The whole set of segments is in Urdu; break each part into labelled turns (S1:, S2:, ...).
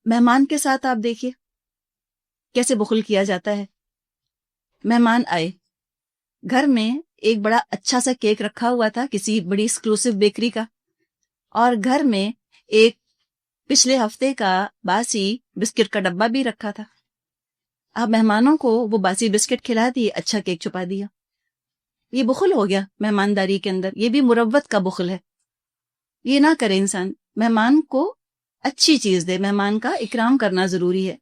S1: مہمان کے ساتھ آپ دیکھیے کیسے بخل کیا جاتا ہے. مہمان آئے, گھر میں ایک بڑا اچھا سا کیک رکھا ہوا تھا کسی بڑی ایکسکلوسیو بیکری کا, اور گھر میں ایک پچھلے ہفتے کا باسی بسکٹ کا ڈبہ بھی رکھا تھا. آپ مہمانوں کو وہ باسی بسکٹ کھلا دیے, اچھا کیک چھپا دیا. یہ بخل ہو گیا مہمانداری کے اندر, یہ بھی مروت کا بخل ہے. یہ نہ کرے انسان, مہمان کو اچھی چیز دے, مہمان کا اکرام کرنا ضروری ہے.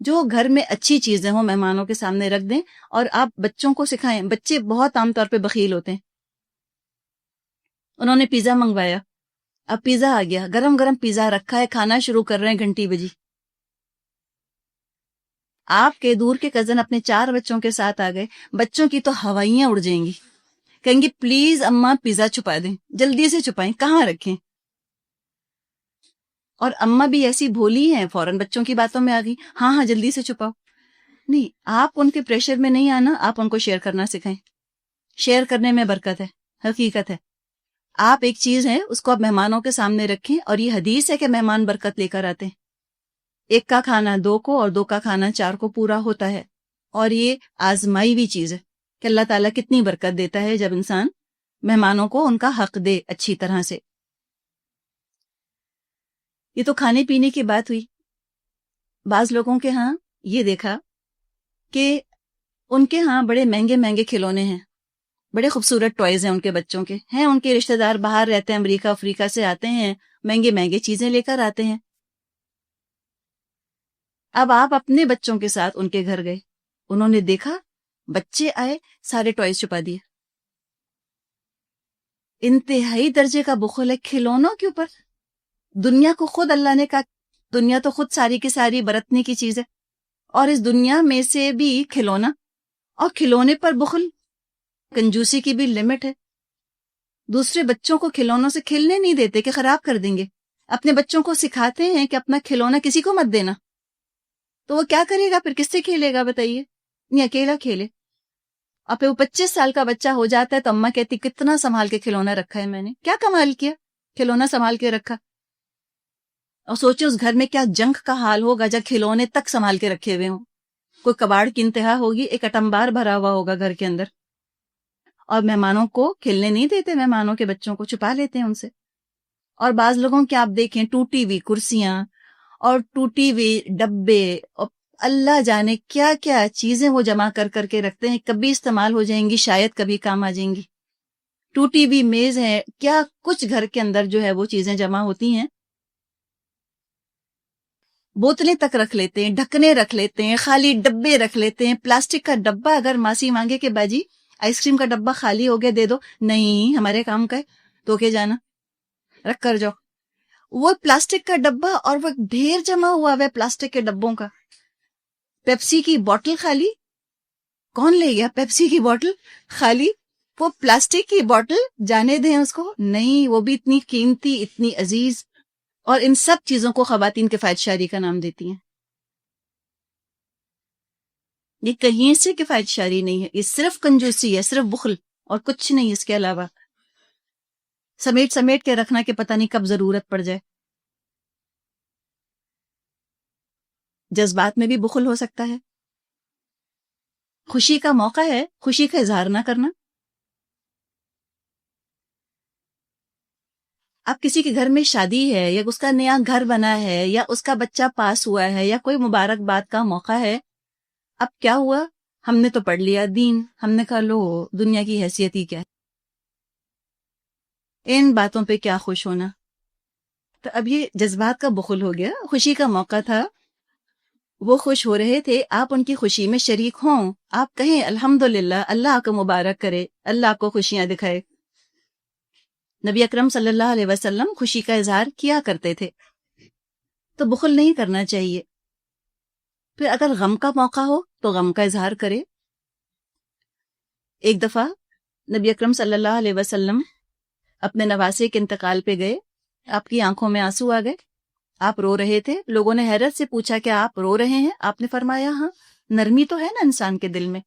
S1: جو گھر میں اچھی چیزیں ہوں مہمانوں کے سامنے رکھ دیں, اور آپ بچوں کو سکھائیں. بچے بہت عام طور پہ بخیل ہوتے ہیں. انہوں نے پیزا منگوایا, اب پیزا آ گیا, گرم گرم پیزا رکھا ہے, کھانا شروع کر رہے ہیں, گھنٹی بجی. آپ کے دور کے کزن اپنے 4 بچوں کے ساتھ آ گئے, بچوں کی تو ہوائیاں اڑ جائیں گی, کہیں گی پلیز اماں پیزا چھپا دیں, جلدی سے چھپائیں, کہاں رکھیں. اور اماں بھی ایسی بھولی ہیں, فوراً بچوں کی باتوں میں آ گئی, ہاں ہاں جلدی سے چھپاؤ. نہیں, آپ ان کے پریشر میں نہیں آنا, آپ ان کو شیئر کرنا سکھائیں. شیئر کرنے میں برکت ہے, حقیقت ہے. آپ ایک چیز ہے اس کو آپ مہمانوں کے سامنے رکھیں, اور یہ حدیث ہے کہ مہمان برکت لے کر آتے ہیں. 1 کا کھانا 2 کو اور 2 کا کھانا 4 کو پورا ہوتا ہے. اور یہ آزمائی ہوئی چیز ہے کہ اللہ تعالیٰ کتنی برکت دیتا ہے جب انسان مہمانوں کو ان کا حق دے اچھی طرح سے. یہ تو کھانے پینے کی بات ہوئی. بعض لوگوں کے ہاں یہ دیکھا کہ ان کے ہاں بڑے مہنگے مہنگے کھلونے ہیں, بڑے خوبصورت ٹوائز ہیں ان کے بچوں کے ہیں. ان کے رشتہ دار باہر رہتے ہیں, امریکہ افریقہ سے آتے ہیں, مہنگے مہنگے چیزیں لے کر آتے ہیں. اب آپ اپنے بچوں کے ساتھ ان کے گھر گئے, انہوں نے دیکھا بچے آئے, سارے ٹوائز چھپا دیے. انتہائی درجے کا بخل ہے کھلونوں کے اوپر. دنیا کو خود اللہ نے کہا, دنیا تو خود ساری کی ساری برتنے کی چیز ہے, اور اس دنیا میں سے بھی کھلونا, اور کھلونے پر بخل. کنجوسی کی بھی لمٹ ہے. دوسرے بچوں کو کھلونوں سے کھیلنے نہیں دیتے کہ خراب کر دیں گے. اپنے بچوں کو سکھاتے ہیں کہ اپنا کھلونا کسی کو مت دینا. تو وہ کیا کرے گا پھر, کس سے کھیلے گا بتائیے؟ نہیں, اکیلا کھیلے. اور پھر وہ 25 سال کا بچہ ہو جاتا ہے تو اماں کہتی کتنا سنبھال کے کھلونا رکھا ہے میں نے. کیا کمال کیا, کھلونا سنبھال کے رکھا. اور سوچے اس گھر میں کیا جنگ کا حال ہوگا جب کھلونے تک سنبھال کے رکھے ہوئے ہوں. کوئی کباڑ کی انتہا ہوگی, ایک اٹمبار بھرا ہوا ہوگا گھر کے اندر. اور مہمانوں کو کھیلنے نہیں دیتے, مہمانوں کے بچوں کو چھپا لیتے ہیں ان سے. اور بعض لوگوں کے آپ دیکھیں ٹوٹی ہوئی کرسیاں اور ٹوٹی ہوئی ڈبے, اور اللہ جانے کیا کیا چیزیں وہ جمع کر کر کے رکھتے ہیں, کبھی استعمال ہو جائیں گی, شاید کبھی کام آ جائیں گی. ٹوٹی ہوئی میز ہے, کیا کچھ گھر کے اندر جو ہے وہ چیزیں جمع ہوتی ہیں. بوتلیں تک رکھ لیتے ہیں, ڈھکنے رکھ لیتے ہیں, خالی ڈبے رکھ لیتے ہیں. پلاسٹک کا ڈبہ اگر ماسی مانگے کہ باجی آئس کریم کا ڈبہ خالی ہو گیا دے دو, نہیں ہمارے کام کا ہے, تو کے جانا رکھ کر جاؤ. وہ پلاسٹک کا ڈبہ اور وہ ڈھیر جمع ہوا ہے پلاسٹک کے ڈبوں کا. پیپسی کی بوتل خالی, کون لے گیا پیپسی کی بوتل خالی. وہ پلاسٹک کی بوتل جانے دیں اس کو, نہیں وہ بھی اتنی قیمتی, اتنی عزیز. اور ان سب چیزوں کو خواتین کفایت شعری کا نام دیتی ہیں. یہ کہیں سے کفایت شعری نہیں ہے, یہ صرف کنجوسی ہے, صرف بخل, اور کچھ نہیں اس کے علاوہ. سمیٹ سمیٹ کے رکھنا کہ پتہ نہیں کب ضرورت پڑ جائے. جذبات میں بھی بخل ہو سکتا ہے. خوشی کا موقع ہے, خوشی کا اظہار نہ کرنا. اب کسی کے گھر میں شادی ہے, یا اس کا نیا گھر بنا ہے, یا اس کا بچہ پاس ہوا ہے, یا کوئی مبارک بات کا موقع ہے. اب کیا ہوا, ہم نے تو پڑھ لیا دین, ہم نے کہا لو دنیا کی حیثیت ہی کیا ہے, ان باتوں پہ کیا خوش ہونا. تو اب یہ جذبات کا بخل ہو گیا. خوشی کا موقع تھا, وہ خوش ہو رہے تھے, آپ ان کی خوشی میں شریک ہوں, آپ کہیں الحمدللہ, اللہ آپ کو مبارک کرے, اللہ آپ کو خوشیاں دکھائے. نبی اکرم صلی اللہ علیہ وسلم خوشی کا اظہار کیا کرتے تھے, تو بخل نہیں کرنا چاہیے. پھر اگر غم کا موقع ہو تو غم کا اظہار کرے. ایک دفعہ نبی اکرم صلی اللہ علیہ وسلم اپنے نواسے کے انتقال پہ گئے, آپ کی آنکھوں میں آنسو آ گئے, آپ رو رہے تھے. لوگوں نے حیرت سے پوچھا کہ آپ رو رہے ہیں؟ آپ نے فرمایا ہاں, نرمی تو ہے نا انسان کے دل میں,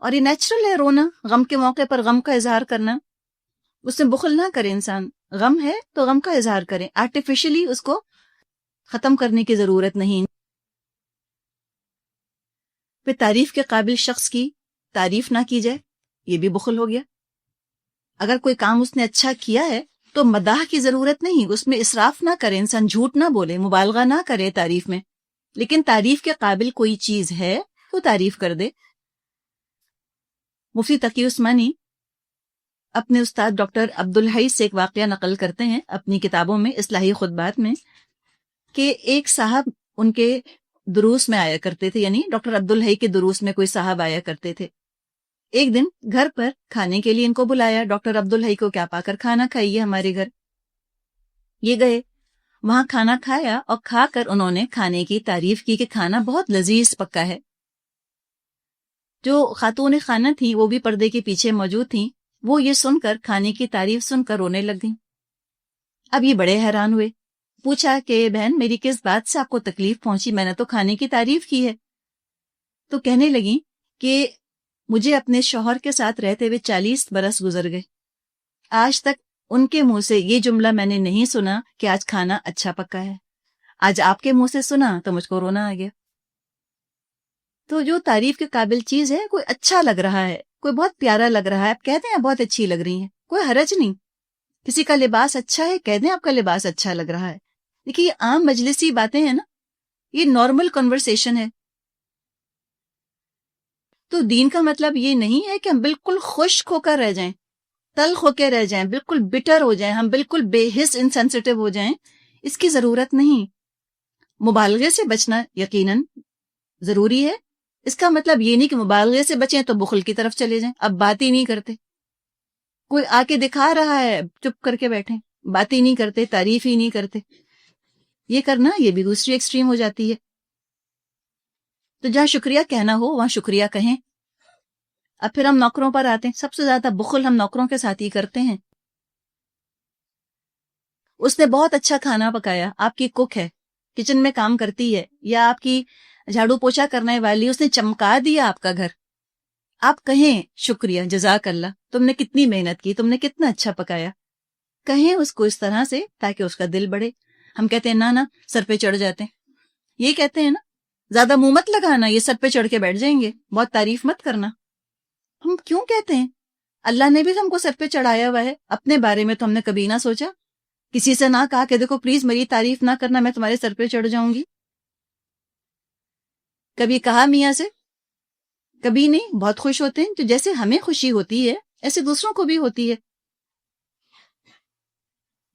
S1: اور یہ نیچرل ہے رونا, غم کے موقع پر غم کا اظہار کرنا. اس میں بخل نہ کرے انسان, غم ہے تو غم کا اظہار کریں, آرٹیفیشلی اس کو ختم کرنے کی ضرورت نہیں. پھر تعریف کے قابل شخص کی تعریف نہ کی جائے، یہ بھی بخل ہو گیا. اگر کوئی کام اس نے اچھا کیا ہے تو مداح کی ضرورت نہیں، اس میں اسراف نہ کرے، انسان جھوٹ نہ بولے، مبالغہ نہ کرے تعریف میں، لیکن تعریف کے قابل کوئی چیز ہے تو تعریف کر دے. مفتی تقی عثمانی اپنے استاد ڈاکٹر عبدالحی سے ایک واقعہ نقل کرتے ہیں اپنی کتابوں میں اصلاحی خطبات میں، کہ ایک صاحب ان کے دروس میں آیا کرتے تھے، یعنی ڈاکٹر عبدالحی کے دروس میں کوئی صاحب آیا کرتے تھے. ایک دن گھر پر کھانے کے لیے ان کو بلایا، ڈاکٹر عبدالحی کو کیا پا کر کھانا کھائیے ہمارے گھر. یہ گئے، وہاں کھانا کھایا اور کھا کر انہوں نے کھانے کی تعریف کی کہ کھانا بہت لذیذ پکا ہے. جو خاتون خانہ تھیں وہ بھی پردے کے پیچھے موجود تھیں، وہ یہ سن کر، کھانے کی تعریف سن کر رونے لگ گئیں. اب یہ بڑے حیران ہوئے، پوچھا کہ بہن میری کس بات سے آپ کو تکلیف پہنچی، میں نے تو کھانے کی تعریف کی ہے. تو کہنے لگیں کہ مجھے اپنے شوہر کے ساتھ رہتے ہوئے 40 برس گزر گئے، آج تک ان کے منہ سے یہ جملہ میں نے نہیں سنا کہ آج کھانا اچھا پکا ہے. آج آپ کے منہ سے سنا تو مجھ کو رونا آ گیا. تو جو تعریف کے قابل چیز ہے، کوئی اچھا لگ رہا ہے، کوئی بہت پیارا لگ رہا ہے، آپ کہتے ہیں بہت اچھی لگ رہی ہیں، کوئی حرج نہیں. کسی کا لباس اچھا ہے، کہہ دیں آپ کا لباس اچھا لگ رہا ہے. دیکھیے یہ عام مجلسی باتیں ہیں نا، یہ نارمل کنورسیشن ہے. تو دین کا مطلب یہ نہیں ہے کہ ہم بالکل خشک ہو کر رہ جائیں، تلخ ہو کے رہ جائیں، بالکل بٹر ہو جائیں، ہم بالکل بے حس انسینسٹیو ہو جائیں. اس کی ضرورت نہیں. مبالغے سے بچنا یقیناً ضروری ہے. اس کا مطلب یہ نہیں کہ مبالغے سے بچیں تو بخل کی طرف چلے جائیں، اب بات ہی نہیں کرتے. کوئی آ کے دکھا رہا ہے، چپ کر کے بیٹھیں، بات ہی نہیں کرتے، تعریف ہی نہیں کرتے. یہ کرنا یہ بھی دوسری ایکسٹریم ہو جاتی ہے. تو جہاں شکریہ کہنا ہو وہاں شکریہ کہیں. اب پھر ہم نوکروں پر آتے ہیں. سب سے زیادہ بخل ہم نوکروں کے ساتھ ہی کرتے ہیں. اس نے بہت اچھا کھانا پکایا، آپ کی کک ہے، کچن میں کام کرتی ہے، یا آپ کی جھاڑو پوچھا کرنے والی، اس نے چمکا دیا آپ کا گھر. آپ کہیں شکریہ، جزاک اللہ، تم نے کتنی محنت کی، تم نے کتنا اچھا پکایا. کہیں اس کو اس طرح سے تاکہ اس کا دل بڑھے. ہم کہتے ہیں نا سر پہ چڑھ جاتے ہیں. یہ کہتے ہیں نا زیادہ منہ مت لگانا، یہ سر پہ چڑھ کے بیٹھ جائیں گے، بہت تعریف مت کرنا. ہم کیوں کہتے ہیں؟ اللہ نے بھی ہم کو سر پہ چڑھایا ہوا ہے. اپنے بارے میں تو ہم نے کبھی نہ سوچا، کسی سے نہ کہا کہ دیکھو پلیز میری تعریف نہ کرنا، میں تمہارے سر پہ چڑھ جاؤں گی. کبھی کہا میاں سے؟ کبھی نہیں. بہت خوش ہوتے ہیں. تو جیسے ہمیں خوشی ہوتی ہے ایسے دوسروں کو بھی ہوتی ہے.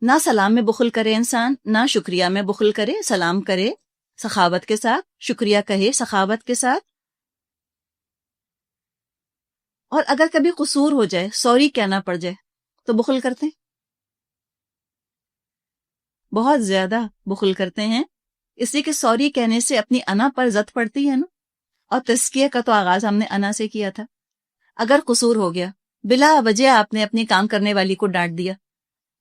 S1: نہ سلام میں بخل کرے انسان، نہ شکریہ میں بخل کرے. سلام کرے سخاوت کے ساتھ، شکریہ کہے سخاوت کے ساتھ. اور اگر کبھی قصور ہو جائے، سوری کہنا پڑ جائے، تو بخل کرتے ہیں. بہت زیادہ بخل کرتے ہیں، اس لیے کہ سوری کہنے سے اپنی انا پر زد پڑتی ہے نا. اور تزکیہ کا تو آغاز ہم نے انا سے کیا تھا. اگر قصور ہو گیا، بلا وجہ آپ نے اپنی کام کرنے والی کو ڈانٹ دیا،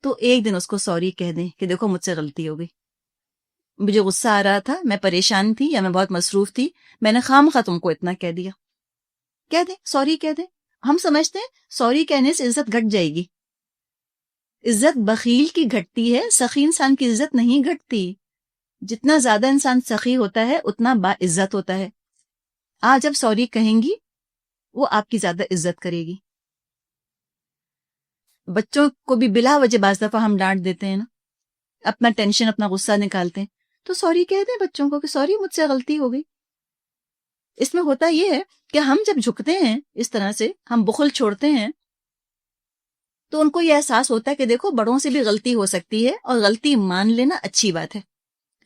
S1: تو ایک دن اس کو سوری کہہ دیں کہ دیکھو مجھ سے غلطی ہو گئی، مجھے غصہ آ رہا تھا، میں پریشان تھی یا میں بہت مصروف تھی، میں نے خواہ تم کو اتنا کہہ دیا. کہہ دیں، سوری کہہ دیں. ہم سمجھتے ہیں سوری کہنے سے عزت گھٹ جائے گی. عزت بخیل کی گھٹتی ہے، سخی انسان کی عزت نہیں گھٹتی. جتنا زیادہ انسان سخی ہوتا ہے اتنا با عزت ہوتا ہے. آج جب سوری کہیں گی وہ آپ کی زیادہ عزت کرے گی. بچوں کو بھی بلا وجہ بعض دفعہ ہم ڈانٹ دیتے ہیں نا، اپنا ٹینشن اپنا غصہ نکالتے ہیں، تو سوری کہہ دیں بچوں کو کہ سوری مجھ سے غلطی ہو گئی. اس میں ہوتا یہ ہے کہ ہم جب جھکتے ہیں اس طرح سے، ہم بخل چھوڑتے ہیں، تو ان کو یہ احساس ہوتا ہے کہ دیکھو بڑوں سے بھی غلطی ہو سکتی ہے اور غلطی مان لینا اچھی بات ہے.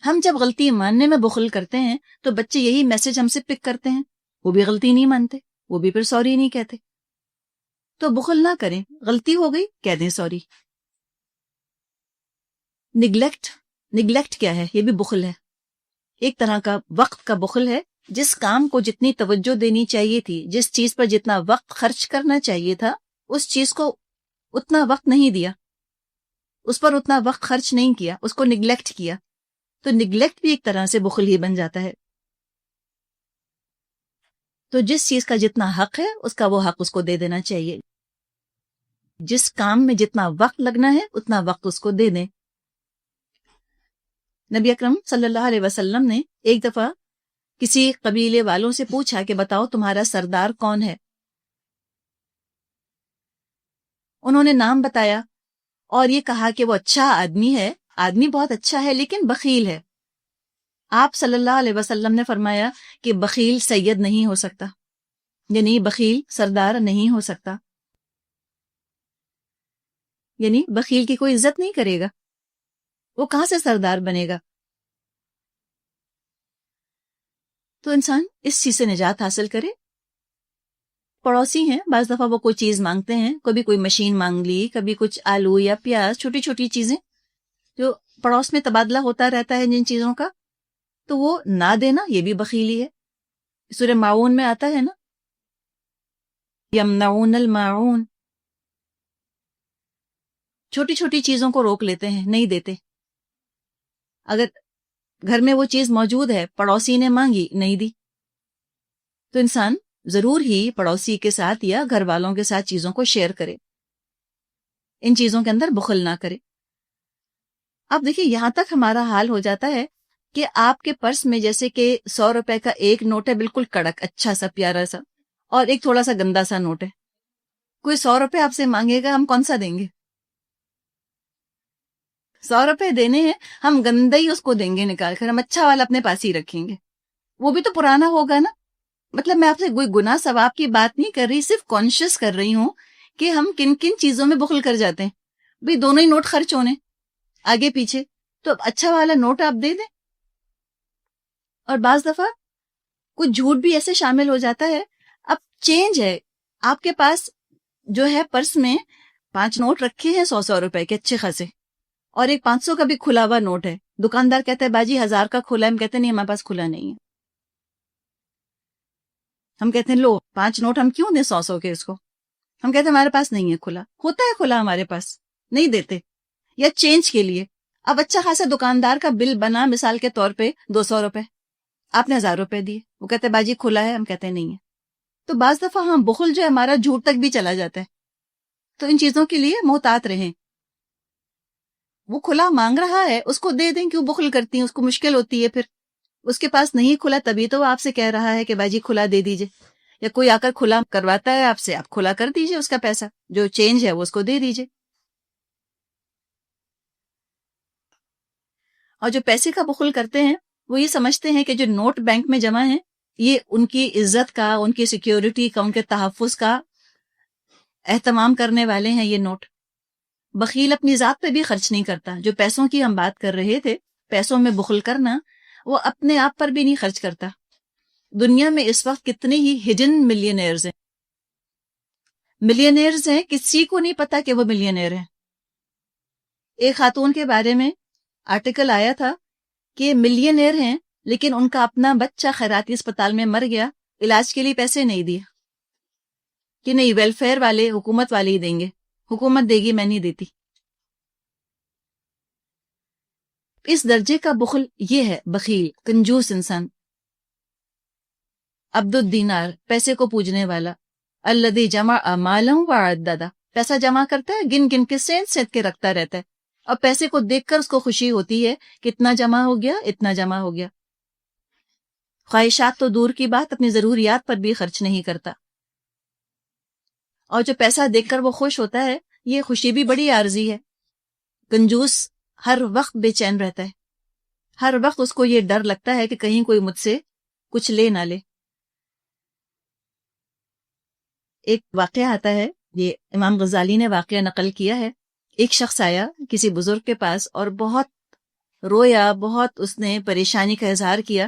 S1: ہم جب غلطی ماننے میں بخل کرتے ہیں تو بچے یہی میسج ہم سے پک کرتے ہیں، وہ بھی غلطی نہیں مانتے، وہ بھی پھر سوری نہیں کہتے. تو بخل نہ کریں، غلطی ہو گئی کہہ دیں سوری. نگلیکٹ کیا ہے؟ یہ بھی بخل ہے، ایک طرح کا وقت کا بخل ہے. جس کام کو جتنی توجہ دینی چاہیے تھی، جس چیز پر جتنا وقت خرچ کرنا چاہیے تھا، اس چیز کو اتنا وقت نہیں دیا، اس پر اتنا وقت خرچ نہیں کیا، اس کو نگلیکٹ کیا. تو نگلیکٹ بھی ایک طرح سے بخل ہی بن جاتا ہے. تو جس چیز کا جتنا حق ہے اس کا وہ حق اس کو دے دینا چاہیے. جس کام میں جتنا وقت لگنا ہے اتنا وقت اس کو دے دیں. نبی اکرم صلی اللہ علیہ وسلم نے ایک دفعہ کسی قبیلے والوں سے پوچھا کہ بتاؤ تمہارا سردار کون ہے. انہوں نے نام بتایا اور یہ کہا کہ وہ اچھا آدمی ہے، آدمی بہت اچھا ہے لیکن بخیل ہے. آپ صلی اللہ علیہ وسلم نے فرمایا کہ بخیل سید نہیں ہو سکتا، یعنی بخیل سردار نہیں ہو سکتا، یعنی بخیل کی کوئی عزت نہیں کرے گا، وہ کہاں سے سردار بنے گا. تو انسان اس چیز سے نجات حاصل کرے. پڑوسی ہیں، بعض دفعہ وہ کوئی چیز مانگتے ہیں، کبھی کوئی مشین مانگ لی، کبھی کچھ آلو یا پیاز، چھوٹی چھوٹی چیزیں جو پڑوس میں تبادلہ ہوتا رہتا ہے جن چیزوں کا، تو وہ نہ دینا یہ بھی بخیلی ہے. سورہ معون میں آتا ہے نا، یمنعون الماعون، چھوٹی چھوٹی چیزوں کو روک لیتے ہیں، نہیں دیتے. اگر گھر میں وہ چیز موجود ہے، پڑوسی نے مانگی، نہیں دی، تو انسان ضرور ہی پڑوسی کے ساتھ یا گھر والوں کے ساتھ چیزوں کو شیئر کرے، ان چیزوں کے اندر بخل نہ کرے. اب دیکھیں یہاں تک ہمارا حال ہو جاتا ہے کہ آپ کے پرس میں جیسے کہ 100 روپے کا ایک نوٹ ہے، بالکل کڑک اچھا سا پیارا سا، اور ایک تھوڑا سا گندا سا نوٹ ہے. کوئی 100 روپے آپ سے مانگے گا، ہم کون سا دیں گے؟ 100 روپے دینے ہیں، ہم گندا ہی اس کو دیں گے نکال کر، ہم اچھا والا اپنے پاس ہی رکھیں گے. وہ بھی تو پرانا ہوگا نا. مطلب میں آپ سے کوئی گناہ ثواب کی بات نہیں کر رہی، صرف کانشیس کر رہی ہوں کہ ہم کن کن چیزوں میں بخل کر جاتے ہیں. بھئی دونوں ہی نوٹ خرچ ہونے آگے پیچھے، تو اب اچھا والا نوٹ آپ دے دیں. اور بعض دفعہ کچھ جھوٹ بھی ایسے شامل ہو جاتا ہے. اب چینج ہے آپ کے پاس، جو ہے پرس میں 5 نوٹ رکھے ہیں 100 روپے کے اچھے خاصے، اور ایک 500 کا بھی کھلا ہوا نوٹ ہے. دکاندار کہتا ہے باجی 1000 کا کھلا ہے، ہم کہتے ہیں نہیں ہمارے پاس کھلا نہیں ہے. ہم کہتے ہیں لو 5 نوٹ ہم کیوں دیں 100 کے اس کو، ہم کہتے ہیں ہمارے پاس نہیں ہے کھلا. ہوتا ہے کھلا ہمارے پاس، نہیں دیتے. یا چینج کے لیے اب اچھا خاصا دکاندار کا بل بنا، مثال کے طور پہ 200 روپے، آپ نے 1000 روپے دیے، وہ کہتے ہیں باجی کھلا ہے، ہم کہتے ہیں نہیں ہے. تو بعض دفعہ ہم بخل جو ہے ہمارا جھوٹ تک بھی چلا جاتا ہے. تو ان چیزوں کے لیے محتاط رہیں. وہ کھلا مانگ رہا ہے اس کو دے دیں، کیوں بخل کرتی ہیں؟ اس کو مشکل ہوتی ہے، پھر اس کے پاس نہیں کھلا تبھی تو وہ آپ سے کہہ رہا ہے کہ باجی کھلا دے دیجئے. یا کوئی آ کر کھلا کرواتا ہے آپ سے، آپ کھلا کر دیجئے، اس کا پیسہ جو چینج ہے وہ اس کو دے دیجئے. اور جو پیسے کا بخل کرتے ہیں وہ یہ سمجھتے ہیں کہ جو نوٹ بینک میں جمع ہیں یہ ان کی عزت کا، ان کی سیکیورٹی کا، ان کے تحفظ کا اہتمام کرنے والے ہیں یہ نوٹ. بخیل اپنی ذات پہ بھی خرچ نہیں کرتا. جو پیسوں کی ہم بات کر رہے تھے، پیسوں میں بخل کرنا، وہ اپنے آپ پر بھی نہیں خرچ کرتا. دنیا میں اس وقت کتنے ہی ہڈن ملینئرز ہیں. ملینئرز ہیں، کسی کو نہیں پتا کہ وہ ملینئر ہیں. ایک خاتون کے بارے میں آرٹیکل آیا تھا کہ ملینئر ہیں لیکن ان کا اپنا بچہ خیراتی اسپتال میں مر گیا، علاج کے لیے پیسے نہیں دیے کہ نہیں ویلفیئر والے، حکومت والے ہی دیں گے، حکومت دے گی، میں نہیں دیتی. اس درجے کا بخل یہ ہے بخیل، کنجوس انسان. عبد الدینار، پیسے کو پوجنے والا. الذی جمع مالا وعددہ، پیسہ جمع کرتا ہے، گن گن کے سینت کے رکھتا رہتا ہے، اور پیسے کو دیکھ کر اس کو خوشی ہوتی ہے کتنا جمع ہو گیا، اتنا جمع ہو گیا. خواہشات تو دور کی بات، اپنی ضروریات پر بھی خرچ نہیں کرتا. اور جو پیسہ دیکھ کر وہ خوش ہوتا ہے، یہ خوشی بھی بڑی عارضی ہے. کنجوس ہر وقت بے چین رہتا ہے، ہر وقت اس کو یہ ڈر لگتا ہے کہ کہیں کوئی مجھ سے کچھ لے نہ لے. ایک واقعہ آتا ہے، یہ امام غزالی نے واقعہ نقل کیا ہے. ایک شخص آیا کسی بزرگ کے پاس اور بہت رویا، بہت اس نے پریشانی کا اظہار کیا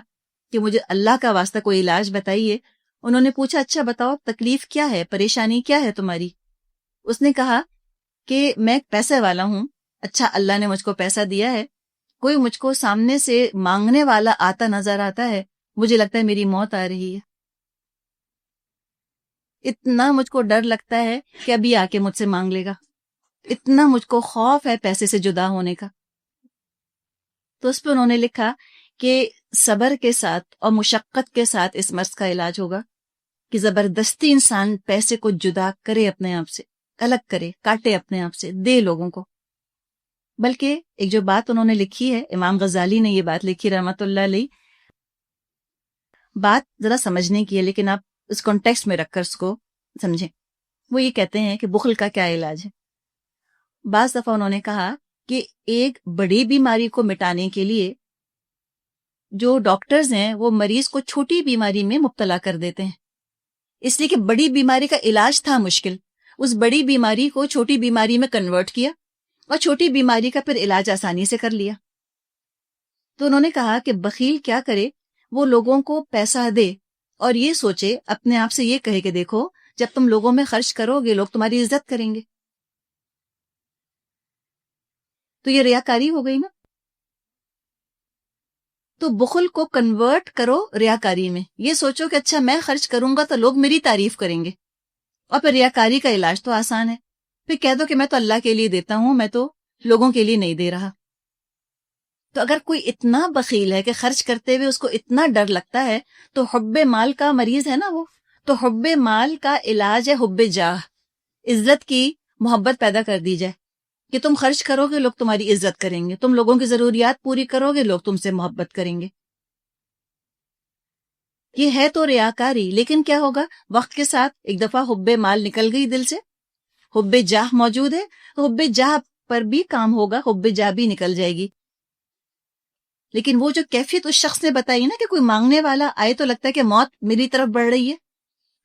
S1: کہ مجھے اللہ کا واسطہ کوئی علاج بتائیے. انہوں نے پوچھا اچھا بتاؤ تکلیف کیا ہے، پریشانی کیا ہے تمہاری؟ اس نے کہا کہ میں پیسے والا ہوں، اچھا اللہ نے مجھ کو پیسہ دیا ہے، کوئی مجھ کو سامنے سے مانگنے والا آتا نظر آتا ہے، مجھے لگتا ہے میری موت آ رہی ہے، اتنا مجھ کو ڈر لگتا ہے کہ ابھی آ کے مجھ سے مانگ لے گا، اتنا مجھ کو خوف ہے پیسے سے جدا ہونے کا. تو اس پہ انہوں نے لکھا کہ صبر کے ساتھ اور مشقت کے ساتھ اس مرض کا علاج ہوگا کہ زبردستی انسان پیسے کو جدا کرے، اپنے آپ سے الگ کرے، کاٹے اپنے آپ سے، دے لوگوں کو. بلکہ ایک جو بات انہوں نے لکھی ہے، امام غزالی نے یہ بات لکھی رحمۃ اللہ علیہ، بات ذرا سمجھنے کی ہے لیکن آپ اس کانٹیکسٹ میں رکھ کر اس کو سمجھیں۔ وہ یہ کہتے ہیں کہ بخل کا کیا علاج ہے۔ بعض دفعہ انہوں نے کہا کہ ایک بڑی بیماری کو مٹانے کے لیے جو ڈاکٹرز ہیں وہ مریض کو چھوٹی بیماری میں مبتلا کر دیتے ہیں، اس لیے کہ بڑی بیماری کا علاج تھا مشکل، اس بڑی بیماری کو چھوٹی بیماری میں کنورٹ کیا اور چھوٹی بیماری کا پھر علاج آسانی سے کر لیا۔ تو انہوں نے کہا کہ بخیل کیا کرے، وہ لوگوں کو پیسہ دے اور یہ سوچے، اپنے آپ سے یہ کہے کہ دیکھو جب تم لوگوں میں خرچ کرو گے لوگ تمہاری عزت کریں گے، تو یہ ریاکاری ہو گئی نا۔ تو بخل کو کنورٹ کرو ریاکاری میں، یہ سوچو کہ اچھا میں خرچ کروں گا تو لوگ میری تعریف کریں گے، اور پھر ریاکاری کا علاج تو آسان ہے، پھر کہہ دو کہ میں تو اللہ کے لیے دیتا ہوں، میں تو لوگوں کے لیے نہیں دے رہا۔ تو اگر کوئی اتنا بخیل ہے کہ خرچ کرتے ہوئے اس کو اتنا ڈر لگتا ہے تو حب مال کا مریض ہے نا وہ، تو حب مال کا علاج ہے حب جاہ، عزت کی محبت پیدا کر دی جائے کہ تم خرچ کرو گے لوگ تمہاری عزت کریں گے، تم لوگوں کی ضروریات پوری کرو گے لوگ تم سے محبت کریں گے۔ یہ ہے تو ریاکاری، لیکن کیا ہوگا وقت کے ساتھ ایک دفعہ حب مال نکل گئی دل سے، حب جاہ موجود ہے تو حب جاہ پر بھی کام ہوگا، حب جاہ بھی نکل جائے گی۔ لیکن وہ جو کیفیت اس شخص نے بتائی نا کہ کوئی مانگنے والا آئے تو لگتا ہے کہ موت میری طرف بڑھ رہی ہے،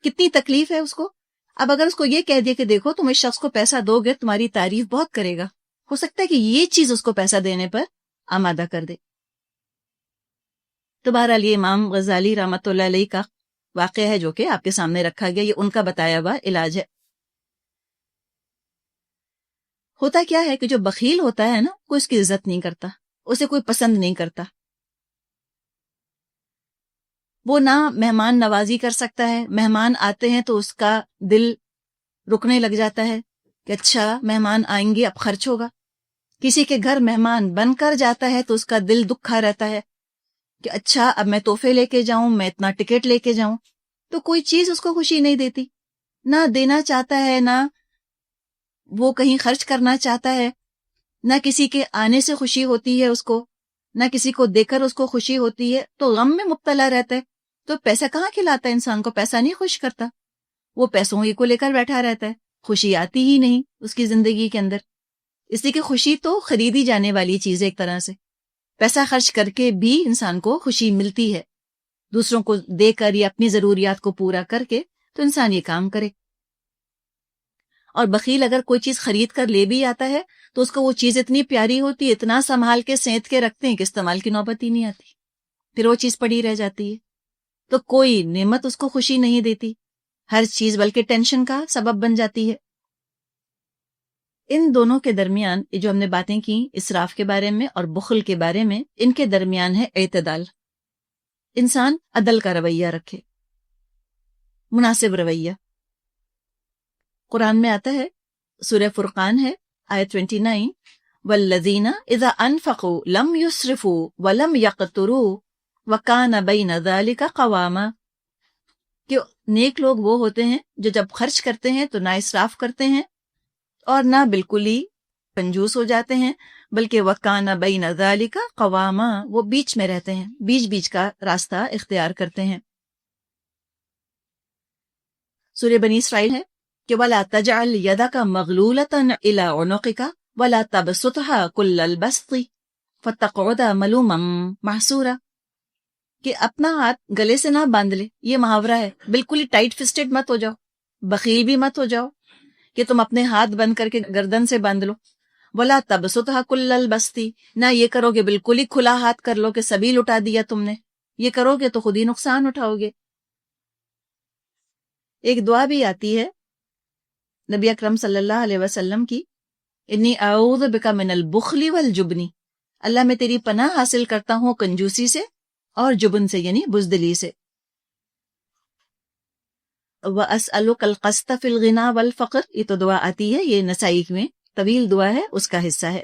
S1: کتنی تکلیف ہے اس کو۔ اب اگر اس کو یہ کہہ دیا کہ دیکھو تم اس شخص کو پیسہ دو گے تمہاری تعریف بہت کرے گا، ہو سکتا ہے کہ یہ چیز اس کو پیسہ دینے پر آمادہ کر دے۔ تو بہرحال یہ امام غزالی رحمۃ اللہ علیہ کا واقعہ ہے جو کہ آپ کے سامنے رکھا گیا، یہ ان کا بتایا ہوا علاج ہے۔ ہوتا کیا ہے کہ جو بخیل ہوتا ہے نا کوئی اس کی عزت نہیں کرتا، اسے کوئی پسند نہیں کرتا، وہ نہ مہمان نوازی کر سکتا ہے، مہمان آتے ہیں تو اس کا دل رکنے لگ جاتا ہے کہ اچھا مہمان آئیں گے اب خرچ ہوگا، کسی کے گھر مہمان بن کر جاتا ہے تو اس کا دل دکھا رہتا ہے کہ اچھا اب میں تحفے لے کے جاؤں، میں اتنا ٹکٹ لے کے جاؤں، تو کوئی چیز اس کو خوشی نہیں دیتی، نہ دینا چاہتا ہے، نہ وہ کہیں خرچ کرنا چاہتا ہے، نہ کسی کے آنے سے خوشی ہوتی ہے اس کو، نہ کسی کو دے کر اس کو خوشی ہوتی ہے، تو غم میں مبتلا رہتا ہے۔ تو پیسہ کہاں کھلاتا ہے انسان کو، پیسہ نہیں خوش کرتا، وہ پیسوں ہی کو لے کر بیٹھا رہتا ہے، خوشی آتی ہی نہیں اس کی زندگی کے اندر، اس لیے کہ خوشی تو خریدی جانے والی چیز ہے ایک طرح سے، پیسہ خرچ کر کے بھی انسان کو خوشی ملتی ہے، دوسروں کو دے کر یا اپنی ضروریات کو پورا کر کے تو انسان یہ کام کرے۔ اور بخیل اگر کوئی چیز خرید کر لے بھی آتا ہے تو اس کو وہ چیز اتنی پیاری ہوتی ہے، اتنا سنبھال کے سینت کے رکھتے ہیں کہ استعمال کی نوبت ہی نہیں آتی، پھر وہ چیز پڑی رہ جاتی ہے، تو کوئی نعمت اس کو خوشی نہیں دیتی، ہر چیز بلکہ ٹینشن کا سبب بن جاتی ہے۔ ان دونوں کے درمیان یہ جو ہم نے باتیں کی اسراف کے بارے میں اور بخل کے بارے میں، ان کے درمیان ہے اعتدال، انسان عدل کا رویہ رکھے، مناسب رویہ۔ قرآن میں آتا ہے، سورہ فرقان ہے آیت 29، والذین اذا انفقوا لم یسرفوا ولم یقتروا وکان بین ذلک قواما، کہ نیک لوگ وہ ہوتے ہیں جو جب خرچ کرتے ہیں تو نہ اسراف کرتے ہیں اور نہ بالکل ہی کنجوس ہو جاتے ہیں، بلکہ وکان بین ذلک قواما، وہ بیچ میں رہتے ہیں، بیچ بیچ کا راستہ اختیار کرتے ہیں۔ سورہ بنی اسرائیل ہے کہ وَلَا تَجْعَلْ يَدَكَ مَغْلُولَةً إِلَىٰ عُنُقِكَ وَلَا تَبْسُطْهَا كُلَّ الْبَسْطِ فَتَقْعُدَ مَلُومًا مَحْسُورًا، کہ اپنا ہاتھ گلے سے نہ باندھ لے، یہ محاورہ ہے، بالکل ہی ٹائٹ فسٹڈ مت ہو جاؤ، بخیل بھی مت ہو جاؤ کہ تم اپنے ہاتھ بند کر کے گردن سے باندھ لو، وَلَا تَبْسُطْهَا كُلَّ الْبَسْطِ، نہ یہ کرو گے بالکل ہی کھلا ہاتھ کر لو کہ سبھی لٹا دیا تم نے، یہ کرو گے تو خود ہی نقصان اٹھاؤ گے۔ ایک دعا بھی آتی ہے نبی اکرم صلی اللہ علیہ وسلم کی، انی اعوذ بک من البخل والجبن، اللہ میں تیری پناہ حاصل کرتا ہوں کنجوسی سے اور جبن سے یعنی بزدلی سے۔ وَأَسْأَلُكَ الْقَسْطَ فِي الْغِنَى وَالْفَقْرِ، یہ تو دعا آتی ہے، یہ نسائی میں طویل دعا ہے، اس کا حصہ ہے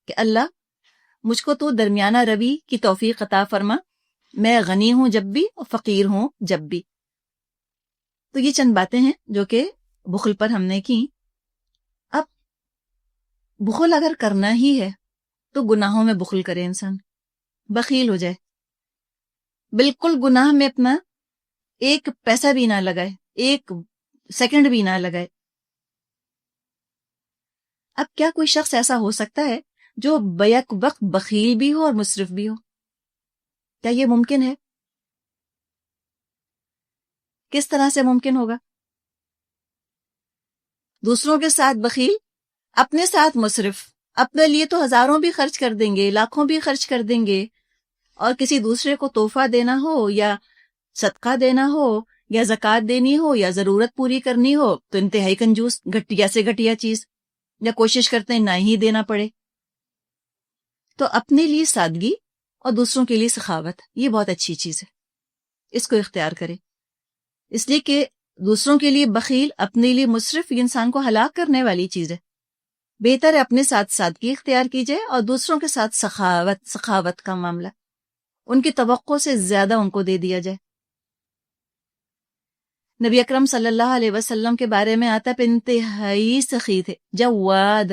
S1: کہ اللہ مجھ کو تو درمیانہ روی کی توفیق عطا فرما، میں غنی ہوں جب بھی اور فقیر ہوں جب بھی۔ تو یہ چند باتیں ہیں جو کہ بخل پر ہم نے کی۔ اب بخل اگر کرنا ہی ہے تو گناہوں میں بخل کرے انسان، بخیل ہو جائے، بالکل گناہ میں اپنا ایک پیسہ بھی نہ لگائے، ایک سیکنڈ بھی نہ لگائے۔ اب کیا کوئی شخص ایسا ہو سکتا ہے جو بیک وقت بخیل بھی ہو اور مسرف بھی ہو؟ کیا یہ ممکن ہے؟ کس طرح سے ممکن ہوگا؟ دوسروں کے ساتھ بخیل، اپنے ساتھ مسرف، اپنے لیے تو ہزاروں بھی خرچ کر دیں گے، لاکھوں بھی خرچ کر دیں گے، اور کسی دوسرے کو تحفہ دینا ہو یا صدقہ دینا ہو یا زکوٰۃ دینی ہو یا ضرورت پوری کرنی ہو تو انتہائی کنجوس، گھٹیا سے گھٹیا چیز، یا کوشش کرتے ہیں نہ ہی دینا پڑے۔ تو اپنے لیے سادگی اور دوسروں کے لیے سخاوت، یہ بہت اچھی چیز ہے، اس کو اختیار کرے، اس لیے کہ دوسروں کے لیے بخیل، اپنے لیے مسرف، یہ انسان کو ہلاک کرنے والی چیز ہے۔ بہتر ہے اپنے ساتھ سادگی اختیار کی جائے اور دوسروں کے ساتھ سخاوت کا معاملہ، ان کی توقع سے زیادہ ان کو دے دیا جائے۔ نبی اکرم صلی اللہ علیہ وسلم کے بارے میں آتا ہے انتہائی سخی تھے، جواد،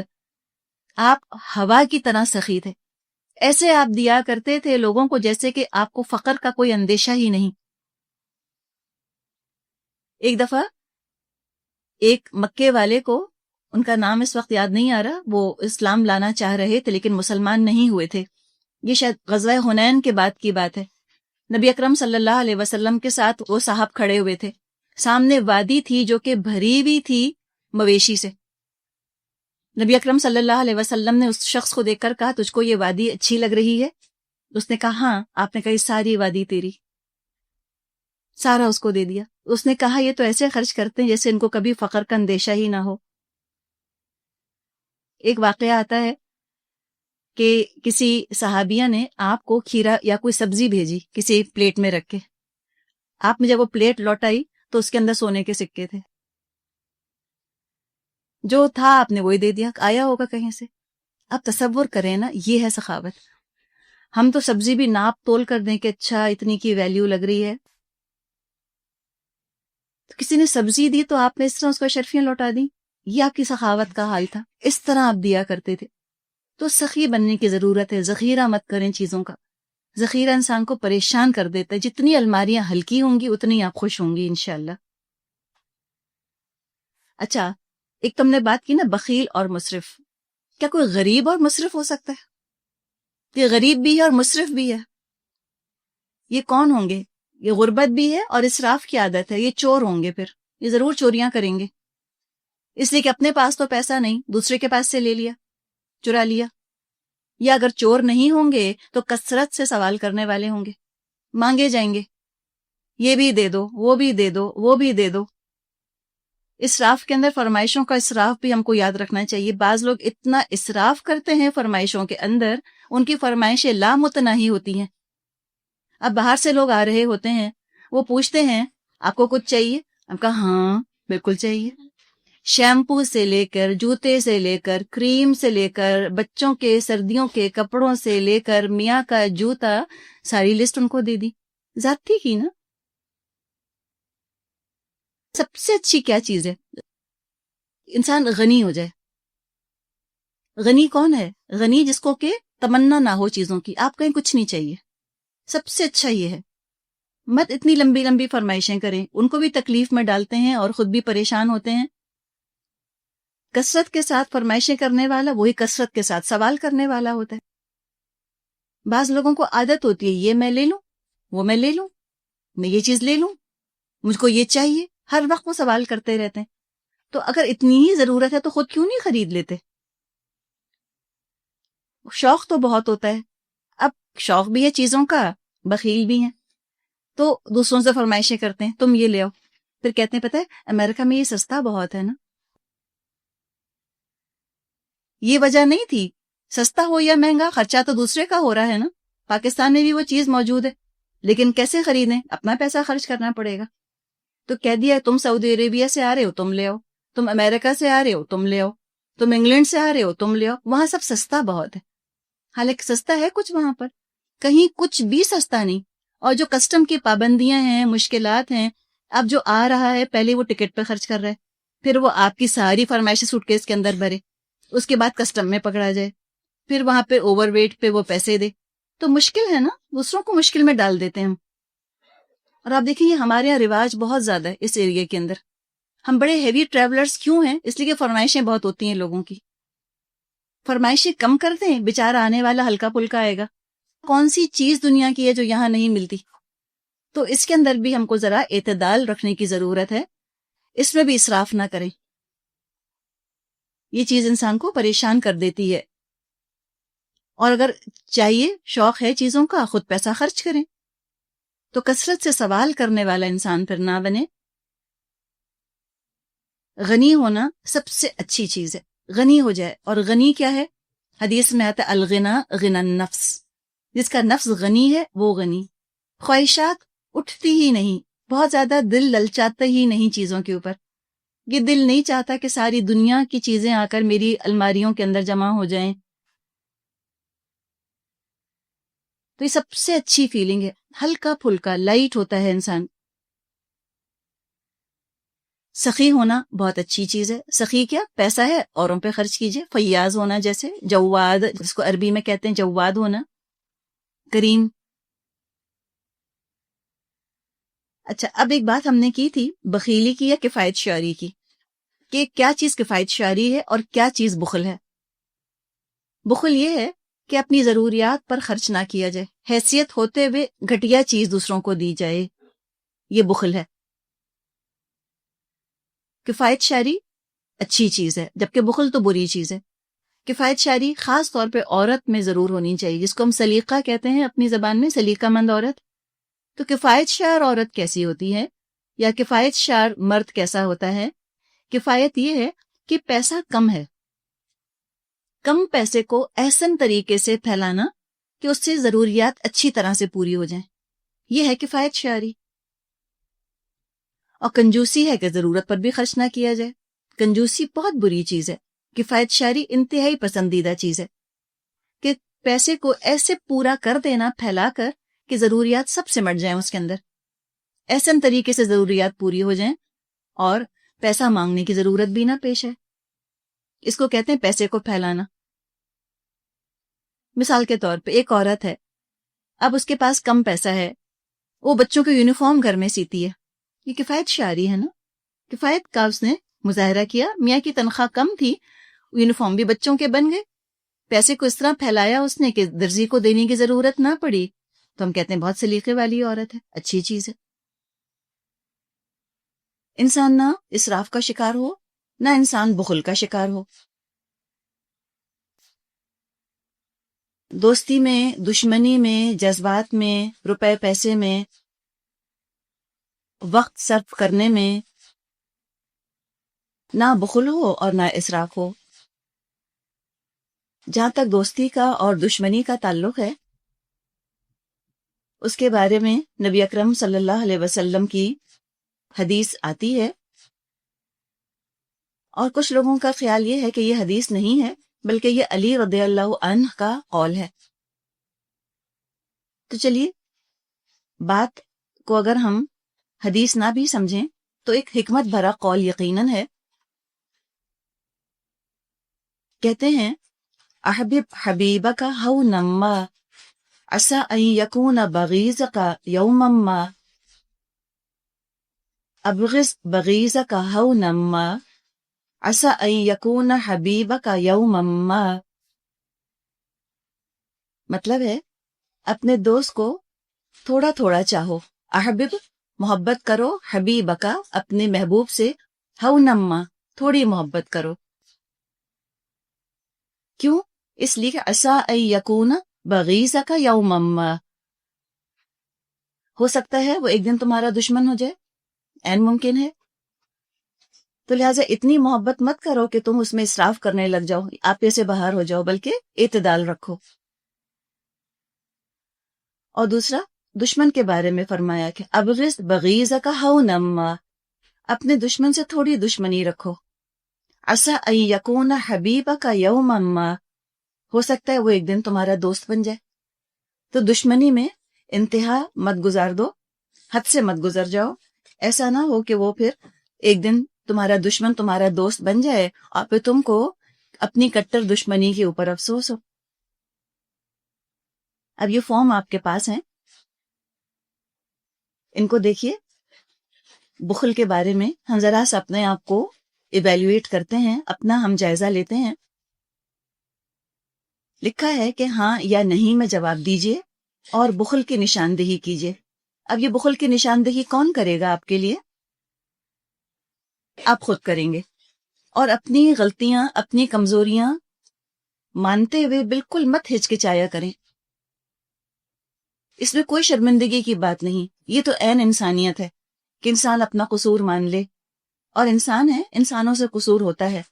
S1: آپ ہوا کی طرح سخی تھے، ایسے آپ دیا کرتے تھے لوگوں کو جیسے کہ آپ کو فقر کا کوئی اندیشہ ہی نہیں۔ ایک دفعہ ایک مکے والے کو، ان کا نام اس وقت یاد نہیں آ رہا، وہ اسلام لانا چاہ رہے تھے لیکن مسلمان نہیں ہوئے تھے، یہ شاید غزوہ حنین کے بعد کی بات ہے۔ نبی اکرم صلی اللہ علیہ وسلم کے ساتھ وہ صاحب کھڑے ہوئے تھے، سامنے وادی تھی جو کہ بھری ہوئی تھی مویشی سے۔ نبی اکرم صلی اللہ علیہ وسلم نے اس شخص کو دیکھ کر کہا تجھ کو یہ وادی اچھی لگ رہی ہے؟ اس نے کہا ہاں۔ آپ نے کہا یہ ساری وادی تیری، سارا اس کو دے دیا۔ اس نے کہا یہ تو ایسے خرچ کرتے ہیں جیسے ان کو کبھی فقر کا اندیشہ ہی نہ ہو۔ ایک واقعہ آتا ہے کہ کسی صحابیہ نے آپ کو کھیرا یا کوئی سبزی بھیجی کسی پلیٹ میں رکھ کے، آپ نے جب وہ پلیٹ لوٹائی تو اس کے اندر سونے کے سکے تھے، جو تھا آپ نے وہی دے دیا، آیا ہوگا کہیں سے۔ اب تصور کریں نا، یہ ہے سخاوت۔ ہم تو سبزی بھی ناپ تول کر دیں کہ اچھا اتنی کی ویلیو لگ رہی ہے، تو کسی نے سبزی دی تو آپ نے اس طرح اس کو اشرفیاں لوٹا دی، یہ آپ کی سخاوت کا حال تھا، اس طرح آپ دیا کرتے تھے۔ تو سخی بننے کی ضرورت ہے، ذخیرہ مت کریں چیزوں کا، ذخیرہ انسان کو پریشان کر دیتا ہے۔ جتنی الماریاں ہلکی ہوں گی اتنی آپ خوش ہوں گی انشاءاللہ۔ اچھا، ایک تم نے بات کی نا بخیل اور مسرف، کیا کوئی غریب اور مسرف ہو سکتا ہے؟ یہ غریب بھی ہے اور مسرف بھی ہے، یہ کون ہوں گے؟ یہ غربت بھی ہے اور اسراف کی عادت ہے، یہ چور ہوں گے، پھر یہ ضرور چوریاں کریں گے، اس لیے کہ اپنے پاس تو پیسہ نہیں، دوسرے کے پاس سے لے لیا، چرا لیا۔ یا اگر چور نہیں ہوں گے تو کثرت سے سوال کرنے والے ہوں گے، مانگے جائیں گے، یہ بھی دے دو، وہ بھی دے دو، وہ بھی دے دو۔ اسراف کے اندر فرمائشوں کا اسراف بھی ہم کو یاد رکھنا چاہیے۔ بعض لوگ اتنا اسراف کرتے ہیں فرمائشوں کے اندر، ان کی فرمائشیں لامتناہی ہوتی ہیں۔ اب باہر سے لوگ آ رہے ہوتے ہیں، وہ پوچھتے ہیں آپ کو کچھ چاہیے؟ ہم کہا ہاں بالکل چاہیے، شیمپو سے لے کر، جوتے سے لے کر، کریم سے لے کر، بچوں کے سردیوں کے کپڑوں سے لے کر، میاں کا جوتا، ساری لسٹ ان کو دے دی۔ زیادتی کی نا۔ سب سے اچھی کیا چیز ہے؟ انسان غنی ہو جائے۔ غنی کون ہے؟ غنی جس کو کہ تمنا نہ ہو چیزوں کی، آپ کہیں کچھ نہیں چاہیے، سب سے اچھا یہ ہے۔ مت اتنی لمبی لمبی فرمائشیں کریں، ان کو بھی تکلیف میں ڈالتے ہیں اور خود بھی پریشان ہوتے ہیں۔ کثرت کے ساتھ فرمائشیں کرنے والا وہی کثرت کے ساتھ سوال کرنے والا ہوتا ہے۔ بعض لوگوں کو عادت ہوتی ہے یہ میں لے لوں، وہ میں لے لوں، میں یہ چیز لے لوں، مجھ کو یہ چاہیے، ہر وقت وہ سوال کرتے رہتے ہیں۔ تو اگر اتنی ہی ضرورت ہے تو خود کیوں نہیں خرید لیتے؟ شوق تو بہت ہوتا ہے، اب شوق بھی ہے چیزوں کا، بخیل بھی ہیں، تو دوسروں سے فرمائشیں کرتے ہیں تم یہ لے آؤ، پھر کہتے ہیں پتہ ہے امریکہ میں یہ سستا بہت ہے نا۔ یہ وجہ نہیں تھی، سستا ہو یا مہنگا خرچہ تو دوسرے کا ہو رہا ہے نا، پاکستان میں بھی وہ چیز موجود ہے، لیکن کیسے خریدیں؟ اپنا پیسہ خرچ کرنا پڑے گا۔ تو کہہ دیا تم سعودی عربیہ سے آ رہے ہو تم لے آؤ، تم امریکہ سے آ رہے ہو تم لے آؤ، تم انگلینڈ سے آ رہے ہو تم لے آؤ، وہاں سب سستا بہت ہے۔ حالانکہ سستا ہے کچھ وہاں پر، کہیں کچھ بھی سستا نہیں، اور جو کسٹم کی پابندیاں ہیں، مشکلات ہیں، اب جو آ رہا ہے پہلے وہ ٹکٹ پہ خرچ کر رہا ہے، پھر وہ آپ کی ساری فرمائشیں سوٹ کیس کے اندر بھرے، اس کے بعد کسٹم میں پکڑا جائے، پھر وہاں پہ اوور ویٹ پہ وہ پیسے دے، تو مشکل ہے نا، دوسروں کو مشکل میں ڈال دیتے ہیں ہم. اور آپ دیکھیں یہ ہمارے یہاں رواج بہت زیادہ ہے اس ایریے کے اندر. ہم بڑے ہیوی ٹریولرز کیوں ہیں؟ اس لیے کہ فرمائشیں بہت ہوتی ہیں لوگوں کی. فرمائشیں کم کر دیں، بیچارہ آنے والا ہلکا پھلکا آئے گا. کون سی چیز دنیا کی ہے جو یہاں نہیں ملتی؟ تو اس کے اندر بھی ہم کو ذرا اعتدال رکھنے کی ضرورت ہے، اس میں بھی اسراف نہ کریں. یہ چیز انسان کو پریشان کر دیتی ہے. اور اگر چاہیے، شوق ہے چیزوں کا، خود پیسہ خرچ کریں. تو کثرت سے سوال کرنے والا انسان پھر نہ بنے. غنی ہونا سب سے اچھی چیز ہے، غنی ہو جائے. اور غنی کیا ہے؟ حدیث میں آتا ہے الغنا غنى النفس، جس کا نفس غنی ہے وہ غنی. خواہشات اٹھتی ہی نہیں، بہت زیادہ دل للچاتا ہی نہیں چیزوں کے اوپر. یہ دل نہیں چاہتا کہ ساری دنیا کی چیزیں آ کر میری الماریوں کے اندر جمع ہو جائیں. تو یہ سب سے اچھی فیلنگ ہے، ہلکا پھلکا لائٹ ہوتا ہے انسان. سخی ہونا بہت اچھی چیز ہے. سخی کیا؟ پیسہ ہے اوروں پہ خرچ کیجئے. فیاض ہونا، جیسے جواد جس کو عربی میں کہتے ہیں، جواد ہونا، کریم. اچھا، اب ایک بات ہم نے کی تھی بخیلی کی یا کفایت شعری کی، کہ کیا چیز کفایت شعری ہے اور کیا چیز بخل ہے. بخل یہ ہے کہ اپنی ضروریات پر خرچ نہ کیا جائے، حیثیت ہوتے ہوئے گھٹیا چیز دوسروں کو دی جائے، یہ بخل ہے. کفایت شعری اچھی چیز ہے، جبکہ بخل تو بری چیز ہے. کفایت شعری خاص طور پہ عورت میں ضرور ہونی چاہیے، جس کو ہم سلیقہ کہتے ہیں اپنی زبان میں، سلیقہ مند عورت. تو کفایت شعر عورت کیسی ہوتی ہے، یا کفایت شعر مرد کیسا ہوتا ہے؟ کفایت یہ ہے کہ پیسہ کم ہے، کم پیسے کو احسن طریقے سے پھیلانا کہ اس سے ضروریات اچھی طرح سے پوری ہو جائیں، یہ ہے کفایت شعری. اور کنجوسی ہے کہ ضرورت پر بھی خرچ نہ کیا جائے. کنجوسی بہت بری چیز ہے. کفایت شعری انتہائی پسندیدہ چیز ہے کہ پیسے کو ایسے پورا کر دینا پھیلا کر کہ ضروریات سب سے مٹ جائیں اس کے اندر، احسن طریقے سے ضروریات پوری ہو جائیں اور پیسہ مانگنے کی ضرورت بھی نہ پیش ہے. اس کو کہتے ہیں پیسے کو پھیلانا. مثال کے طور پہ ایک عورت ہے، اب اس کے پاس کم پیسہ ہے، وہ بچوں کے یونیفارم گھر میں سیتی ہے. یہ کفایت شعری ہے نا، کفایت کا اس نے مظاہرہ کیا. میاں کی تنخواہ کم تھی، یونیفارم بھی بچوں کے بن گئے، پیسے کو اس طرح پھیلایا اس نے کہ درزی کو دینے کی ضرورت نہ پڑی. تو ہم کہتے ہیں بہت سلیقے والی عورت ہے، اچھی چیز ہے. انسان نہ اسراف کا شکار ہو، نہ انسان بخل کا شکار ہو. دوستی میں، دشمنی میں، جذبات میں، روپے پیسے میں، وقت صرف کرنے میں نہ بخل ہو اور نہ اسراف ہو. جہاں تک دوستی کا اور دشمنی کا تعلق ہے، اس کے بارے میں نبی اکرم صلی اللہ علیہ وسلم کی حدیث آتی ہے، اور کچھ لوگوں کا خیال یہ ہے کہ یہ حدیث نہیں ہے بلکہ یہ علی رضی اللہ عنہ کا قول ہے. تو چلیے، بات کو اگر ہم حدیث نہ بھی سمجھیں تو ایک حکمت بھرا قول یقیناً ہے. کہتے ہیں احبب حبیبک ہونا ما عسى ان يكون بغيضك يوما ما، ابغض بغيضك ہونا ما عسى ان يكون حبیبک یوما ما. مطلب ہے اپنے دوست کو تھوڑا تھوڑا چاہو، احبب محبت کرو، حبیبکا اپنے محبوب سے، ہونا ما تھوڑی محبت کرو. کیوں؟ اس لیے کہ عسى ان يكون بغيضك يوما ما، ہو سکتا ہے وہ ایک دن تمہارا دشمن ہو جائے، عین ممکن ہے. تو لہٰذا اتنی محبت مت کرو کہ تم اس میں اسراف کرنے لگ جاؤ، آپے سے باہر ہو جاؤ، بلکہ اعتدال رکھو. اور دوسرا، دشمن کے بارے میں فرمایا کہ ابغض بغیضک ہونا ما، اپنے دشمن سے تھوڑی دشمنی رکھو. عسى ان يكون حبیبک یوما ما، ہو سکتا ہے وہ ایک دن تمہارا دوست بن جائے. تو دشمنی میں انتہا مت گزار دو، حد سے مت گزر جاؤ. ایسا نہ ہو کہ وہ پھر ایک دن تمہارا دشمن تمہارا دوست بن جائے اور پھر تم کو اپنی کٹر دشمنی کے اوپر افسوس ہو۔ اب یہ فارم آپ کے پاس ہیں، ان کو دیکھیے۔ بخل کے بارے میں ہم ذرا سا اپنے آپ کو ایویلیویٹ کرتے ہیں، اپنا ہم جائزہ لیتے ہیں۔ لکھا ہے کہ ہاں یا نہیں میں جواب دیجئے اور بخل کی نشاندہی کیجئے۔ اب یہ بخل کی نشاندہی کون کرے گا آپ کے لیے؟ آپ خود کریں گے، اور اپنی غلطیاں، اپنی کمزوریاں مانتے ہوئے بالکل مت ہچکچایا کریں۔ اس میں کوئی شرمندگی کی بات نہیں، یہ تو عین انسانیت ہے کہ انسان اپنا قصور مان لے، اور انسان ہے، انسانوں سے قصور ہوتا ہے۔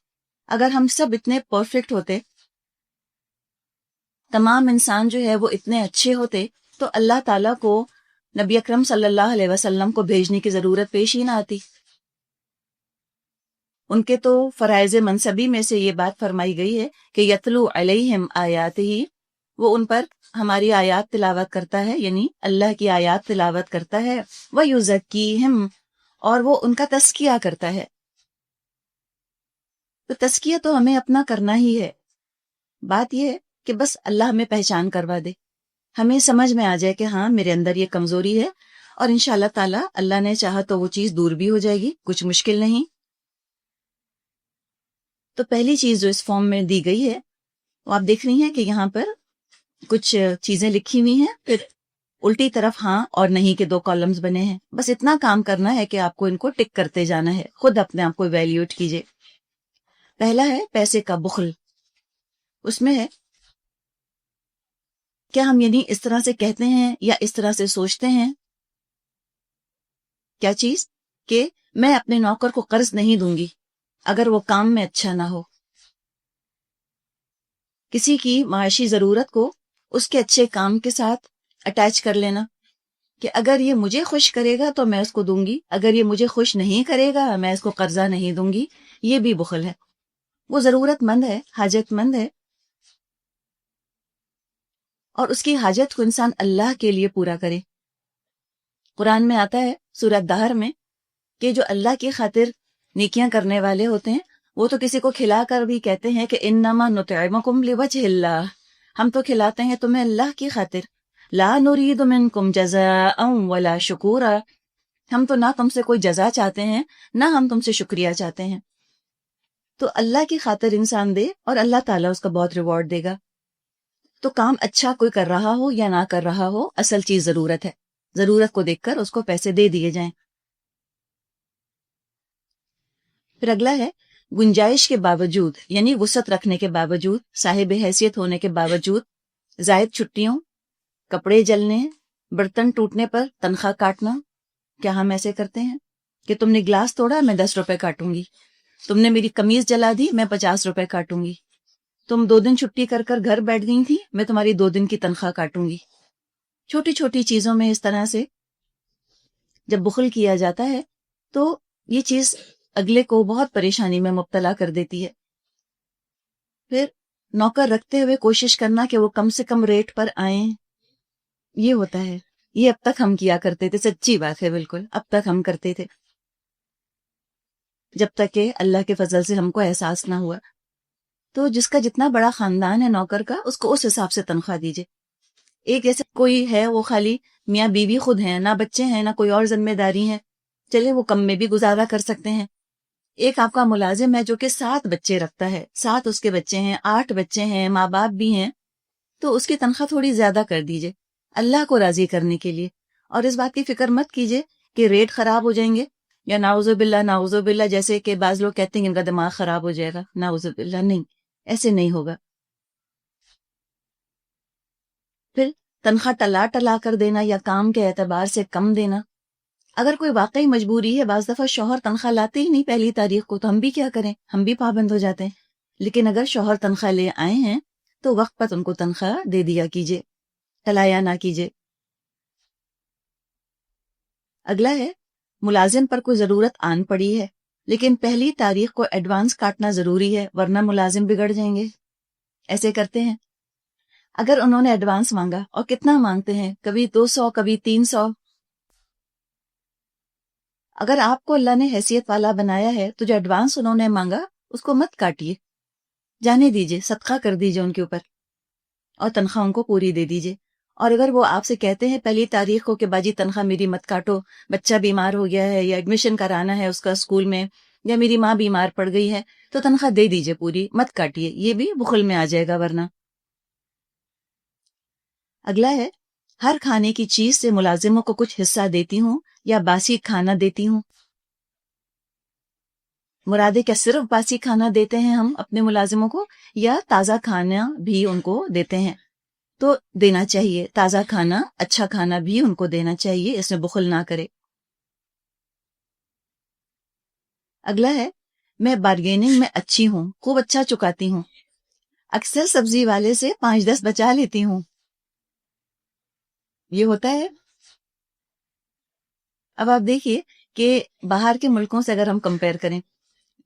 S1: اگر ہم سب اتنے پرفیکٹ ہوتے، تمام انسان جو ہے وہ اتنے اچھے ہوتے، تو اللہ تعالیٰ کو نبی اکرم صلی اللہ علیہ وسلم کو بھیجنے کی ضرورت پیش ہی نہ آتی۔ ان کے تو فرائض منصبی میں سے یہ بات فرمائی گئی ہے کہ یتلو علیہم آیاتہ، وہ ان پر ہماری آیات تلاوت کرتا ہے، یعنی اللہ کی آیات تلاوت کرتا ہے، وَيُزَكِّيهِمْ، اور وہ ان کا تزکیہ کرتا ہے۔ تو تزکیہ تو ہمیں اپنا کرنا ہی ہے۔ بات یہ ہے کہ بس اللہ ہمیں پہچان کروا دے، ہمیں سمجھ میں آ جائے کہ ہاں میرے اندر یہ کمزوری ہے، اور انشاءاللہ تعالی اللہ نے چاہا تو وہ چیز دور بھی ہو جائے گی، کچھ مشکل نہیں۔ تو پہلی چیز جو اس فارم میں دی گئی ہے وہ آپ دیکھ رہی ہیں کہ یہاں پر کچھ چیزیں لکھی ہوئی ہیں، پھر الٹی طرف ہاں اور نہیں کے 2 کالمز بنے ہیں۔ بس اتنا کام کرنا ہے کہ آپ کو ان کو ٹک کرتے جانا ہے، خود اپنے آپ کو ایویلیوٹ کیجئے۔ پہلا ہے پیسے کا بخل۔ اس میں ہے کیا ہم یعنی اس طرح سے کہتے ہیں یا اس طرح سے سوچتے ہیں؟ کیا چیز؟ کہ میں اپنے نوکر کو قرض نہیں دوں گی اگر وہ کام میں اچھا نہ ہو۔ کسی کی معاشی ضرورت کو اس کے اچھے کام کے ساتھ اٹیچ کر لینا کہ اگر یہ مجھے خوش کرے گا تو میں اس کو دوں گی، اگر یہ مجھے خوش نہیں کرے گا میں اس کو قرضہ نہیں دوں گی۔ یہ بھی بخل ہے۔ وہ ضرورت مند ہے، حاجت مند ہے، اور اس کی حاجت کو انسان اللہ کے لیے پورا کرے۔ قرآن میں آتا ہے سورہ دہر میں کہ جو اللہ کی خاطر نیکیاں کرنے والے ہوتے ہیں وہ تو کسی کو کھلا کر بھی کہتے ہیں کہ انما نطعمکم لوجہ اللہ، ہم تو کھلاتے ہیں تمہیں اللہ کی خاطر، لا نرید منکم جزاء ولا شکورا، ہم تو نہ تم سے کوئی جزا چاہتے ہیں نہ ہم تم سے شکریہ چاہتے ہیں۔ تو اللہ کی خاطر انسان دے اور اللہ تعالیٰ اس کا بہت ریوارڈ دے گا۔ تو کام اچھا کوئی کر رہا ہو یا نہ کر رہا ہو، اصل چیز ضرورت ہے، ضرورت کو دیکھ کر اس کو پیسے دے دیے جائیں۔ پھر اگلا ہے گنجائش کے باوجود، یعنی وسعت رکھنے کے باوجود، صاحب حیثیت ہونے کے باوجود، زائد چھٹیوں، کپڑے جلنے، برتن ٹوٹنے پر تنخواہ کاٹنا۔ کیا ہم ایسے کرتے ہیں کہ تم نے گلاس توڑا میں 10 روپے کاٹوں گی، تم نے میری قمیض جلا دی میں 50 روپے کاٹوں گی، تم 2 دن چھٹی کر کر گھر بیٹھ گئی تھی میں تمہاری 2 دن کی تنخواہ کاٹوں گی۔ چھوٹی چھوٹی چیزوں میں اس طرح سے جب بخل کیا جاتا ہے تو یہ چیز اگلے کو بہت پریشانی میں مبتلا کر دیتی ہے۔ پھر نوکر رکھتے ہوئے کوشش کرنا کہ وہ کم سے کم ریٹ پر آئیں، یہ ہوتا ہے۔ یہ اب تک ہم کیا کرتے تھے، سچی بات ہے، بالکل اب تک ہم کرتے تھے، جب تک کہ اللہ کے فضل سے ہم کو احساس نہ ہوا۔ تو جس کا جتنا بڑا خاندان ہے نوکر کا، اس کو اس حساب سے تنخواہ دیجیے۔ ایک جیسے کوئی ہے وہ خالی میاں بیوی خود ہیں، نہ بچے ہیں نہ کوئی اور ذمہ داری ہے، چلے وہ کم میں بھی گزارا کر سکتے ہیں۔ ایک آپ کا ملازم ہے جو کہ 7 بچے رکھتا ہے، 7 اس کے بچے ہیں، 8 بچے ہیں، ماں باپ بھی ہیں، تو اس کی تنخواہ تھوڑی زیادہ کر دیجئے اللہ کو راضی کرنے کے لیے، اور اس بات کی فکر مت کیجئے کہ ریٹ خراب ہو جائیں گے، یا نعوذ باللہ جیسے کہ بعض لوگ کہتے ہیں کہ ان کا دماغ خراب ہو جائے گا۔ نعوذ باللہ، نہیں، ایسے نہیں ہوگا۔ پھر تنخواہ ٹلا کر دینا یا کام کے اعتبار سے کم دینا۔ اگر کوئی واقعی مجبوری ہے، بعض دفعہ شوہر تنخواہ لاتے ہی نہیں پہلی تاریخ کو، تو ہم بھی کیا کریں، ہم بھی پابند ہو جاتے ہیں۔ لیکن اگر شوہر تنخواہ لے آئے ہیں تو وقت پر ان کو تنخواہ دے دیا کیجئے، ٹلایا نہ کیجئے۔ اگلا ہے ملازم پر کوئی ضرورت آن پڑی ہے لیکن پہلی تاریخ کو ایڈوانس کاٹنا ضروری ہے ورنہ ملازم بگڑ جائیں گے۔ ایسے کرتے ہیں، اگر انہوں نے ایڈوانس مانگا، اور کتنا مانگتے ہیں، کبھی 200 کبھی 300، اگر آپ کو اللہ نے حیثیت والا بنایا ہے تو جو ایڈوانس انہوں نے مانگا اس کو مت کاٹیے، جانے دیجیے، صدقہ کر دیجیے ان کے اوپر، اور تنخواہ ان کو پوری دے دیجیے. اور اگر وہ آپ سے کہتے ہیں پہلی تاریخ کو کہ باجی تنخواہ میری مت کاٹو، بچہ بیمار ہو گیا ہے یا ایڈمیشن کرانا ہے اس کا اسکول میں، یا میری ماں بیمار پڑ گئی ہے، تو تنخواہ دے دیجیے پوری، مت کاٹیے. یہ بھی بخل میں آ جائے گا ورنہ. اگلا ہے، ہر کھانے کی چیز سے ملازموں کو کچھ حصہ دیتی ہوں یا باسی کھانا دیتی ہوں. مرادے کیا صرف باسی کھانا دیتے ہیں ہم اپنے ملازموں کو، یا تازہ کھانا بھی ان کو دیتے ہیں؟ تو دینا چاہیے، تازہ کھانا، اچھا کھانا بھی ان کو دینا چاہیے، اس میں بخل نہ کرے. اگلا ہے، میں بارگیننگ میں اچھی ہوں، خوب اچھا چکاتی ہوں، اکثر سبزی والے سے 5-10 بچا لیتی ہوں. یہ ہوتا ہے. اب آپ دیکھیے کہ باہر کے ملکوں سے اگر ہم کمپیئر کریں،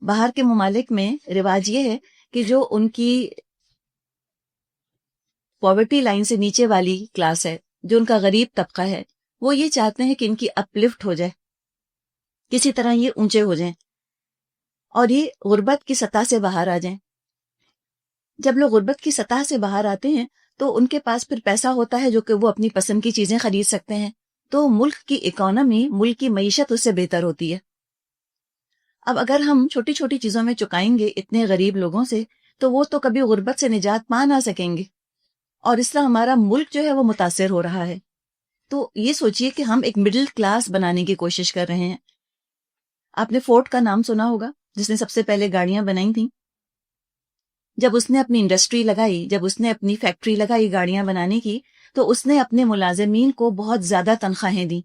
S1: باہر کے ممالک میں رواج یہ ہے کہ جو ان کی پاورٹی لائن سے نیچے والی کلاس ہے، جو ان کا غریب طبقہ ہے، وہ یہ چاہتے ہیں کہ ان کی اپ لفٹ ہو جائے، کسی طرح یہ اونچے ہو جائیں اور یہ غربت کی سطح سے باہر آ جائیں. جب لوگ غربت کی سطح سے باہر آتے ہیں تو ان کے پاس پھر پیسہ ہوتا ہے جو کہ وہ اپنی پسند کی چیزیں خرید سکتے ہیں، تو ملک کی اکانومی، ملک کی معیشت اس سے بہتر ہوتی ہے. اب اگر ہم چھوٹی چھوٹی چیزوں میں چکائیں گے اتنے غریب لوگوں سے، تو وہ تو کبھی غربت سے نجات پا نہ سکیں گے، اور اس طرح ہمارا ملک جو ہے وہ متاثر ہو رہا ہے. تو یہ سوچئے کہ ہم ایک مڈل کلاس بنانے کی کوشش کر رہے ہیں. آپ نے فورڈ کا نام سنا ہوگا، جس نے سب سے پہلے گاڑیاں بنائی تھیں. جب اس نے اپنی انڈسٹری لگائی، جب اس نے اپنی فیکٹری لگائی گاڑیاں بنانے کی، تو اس نے اپنے ملازمین کو بہت زیادہ تنخواہیں دیں.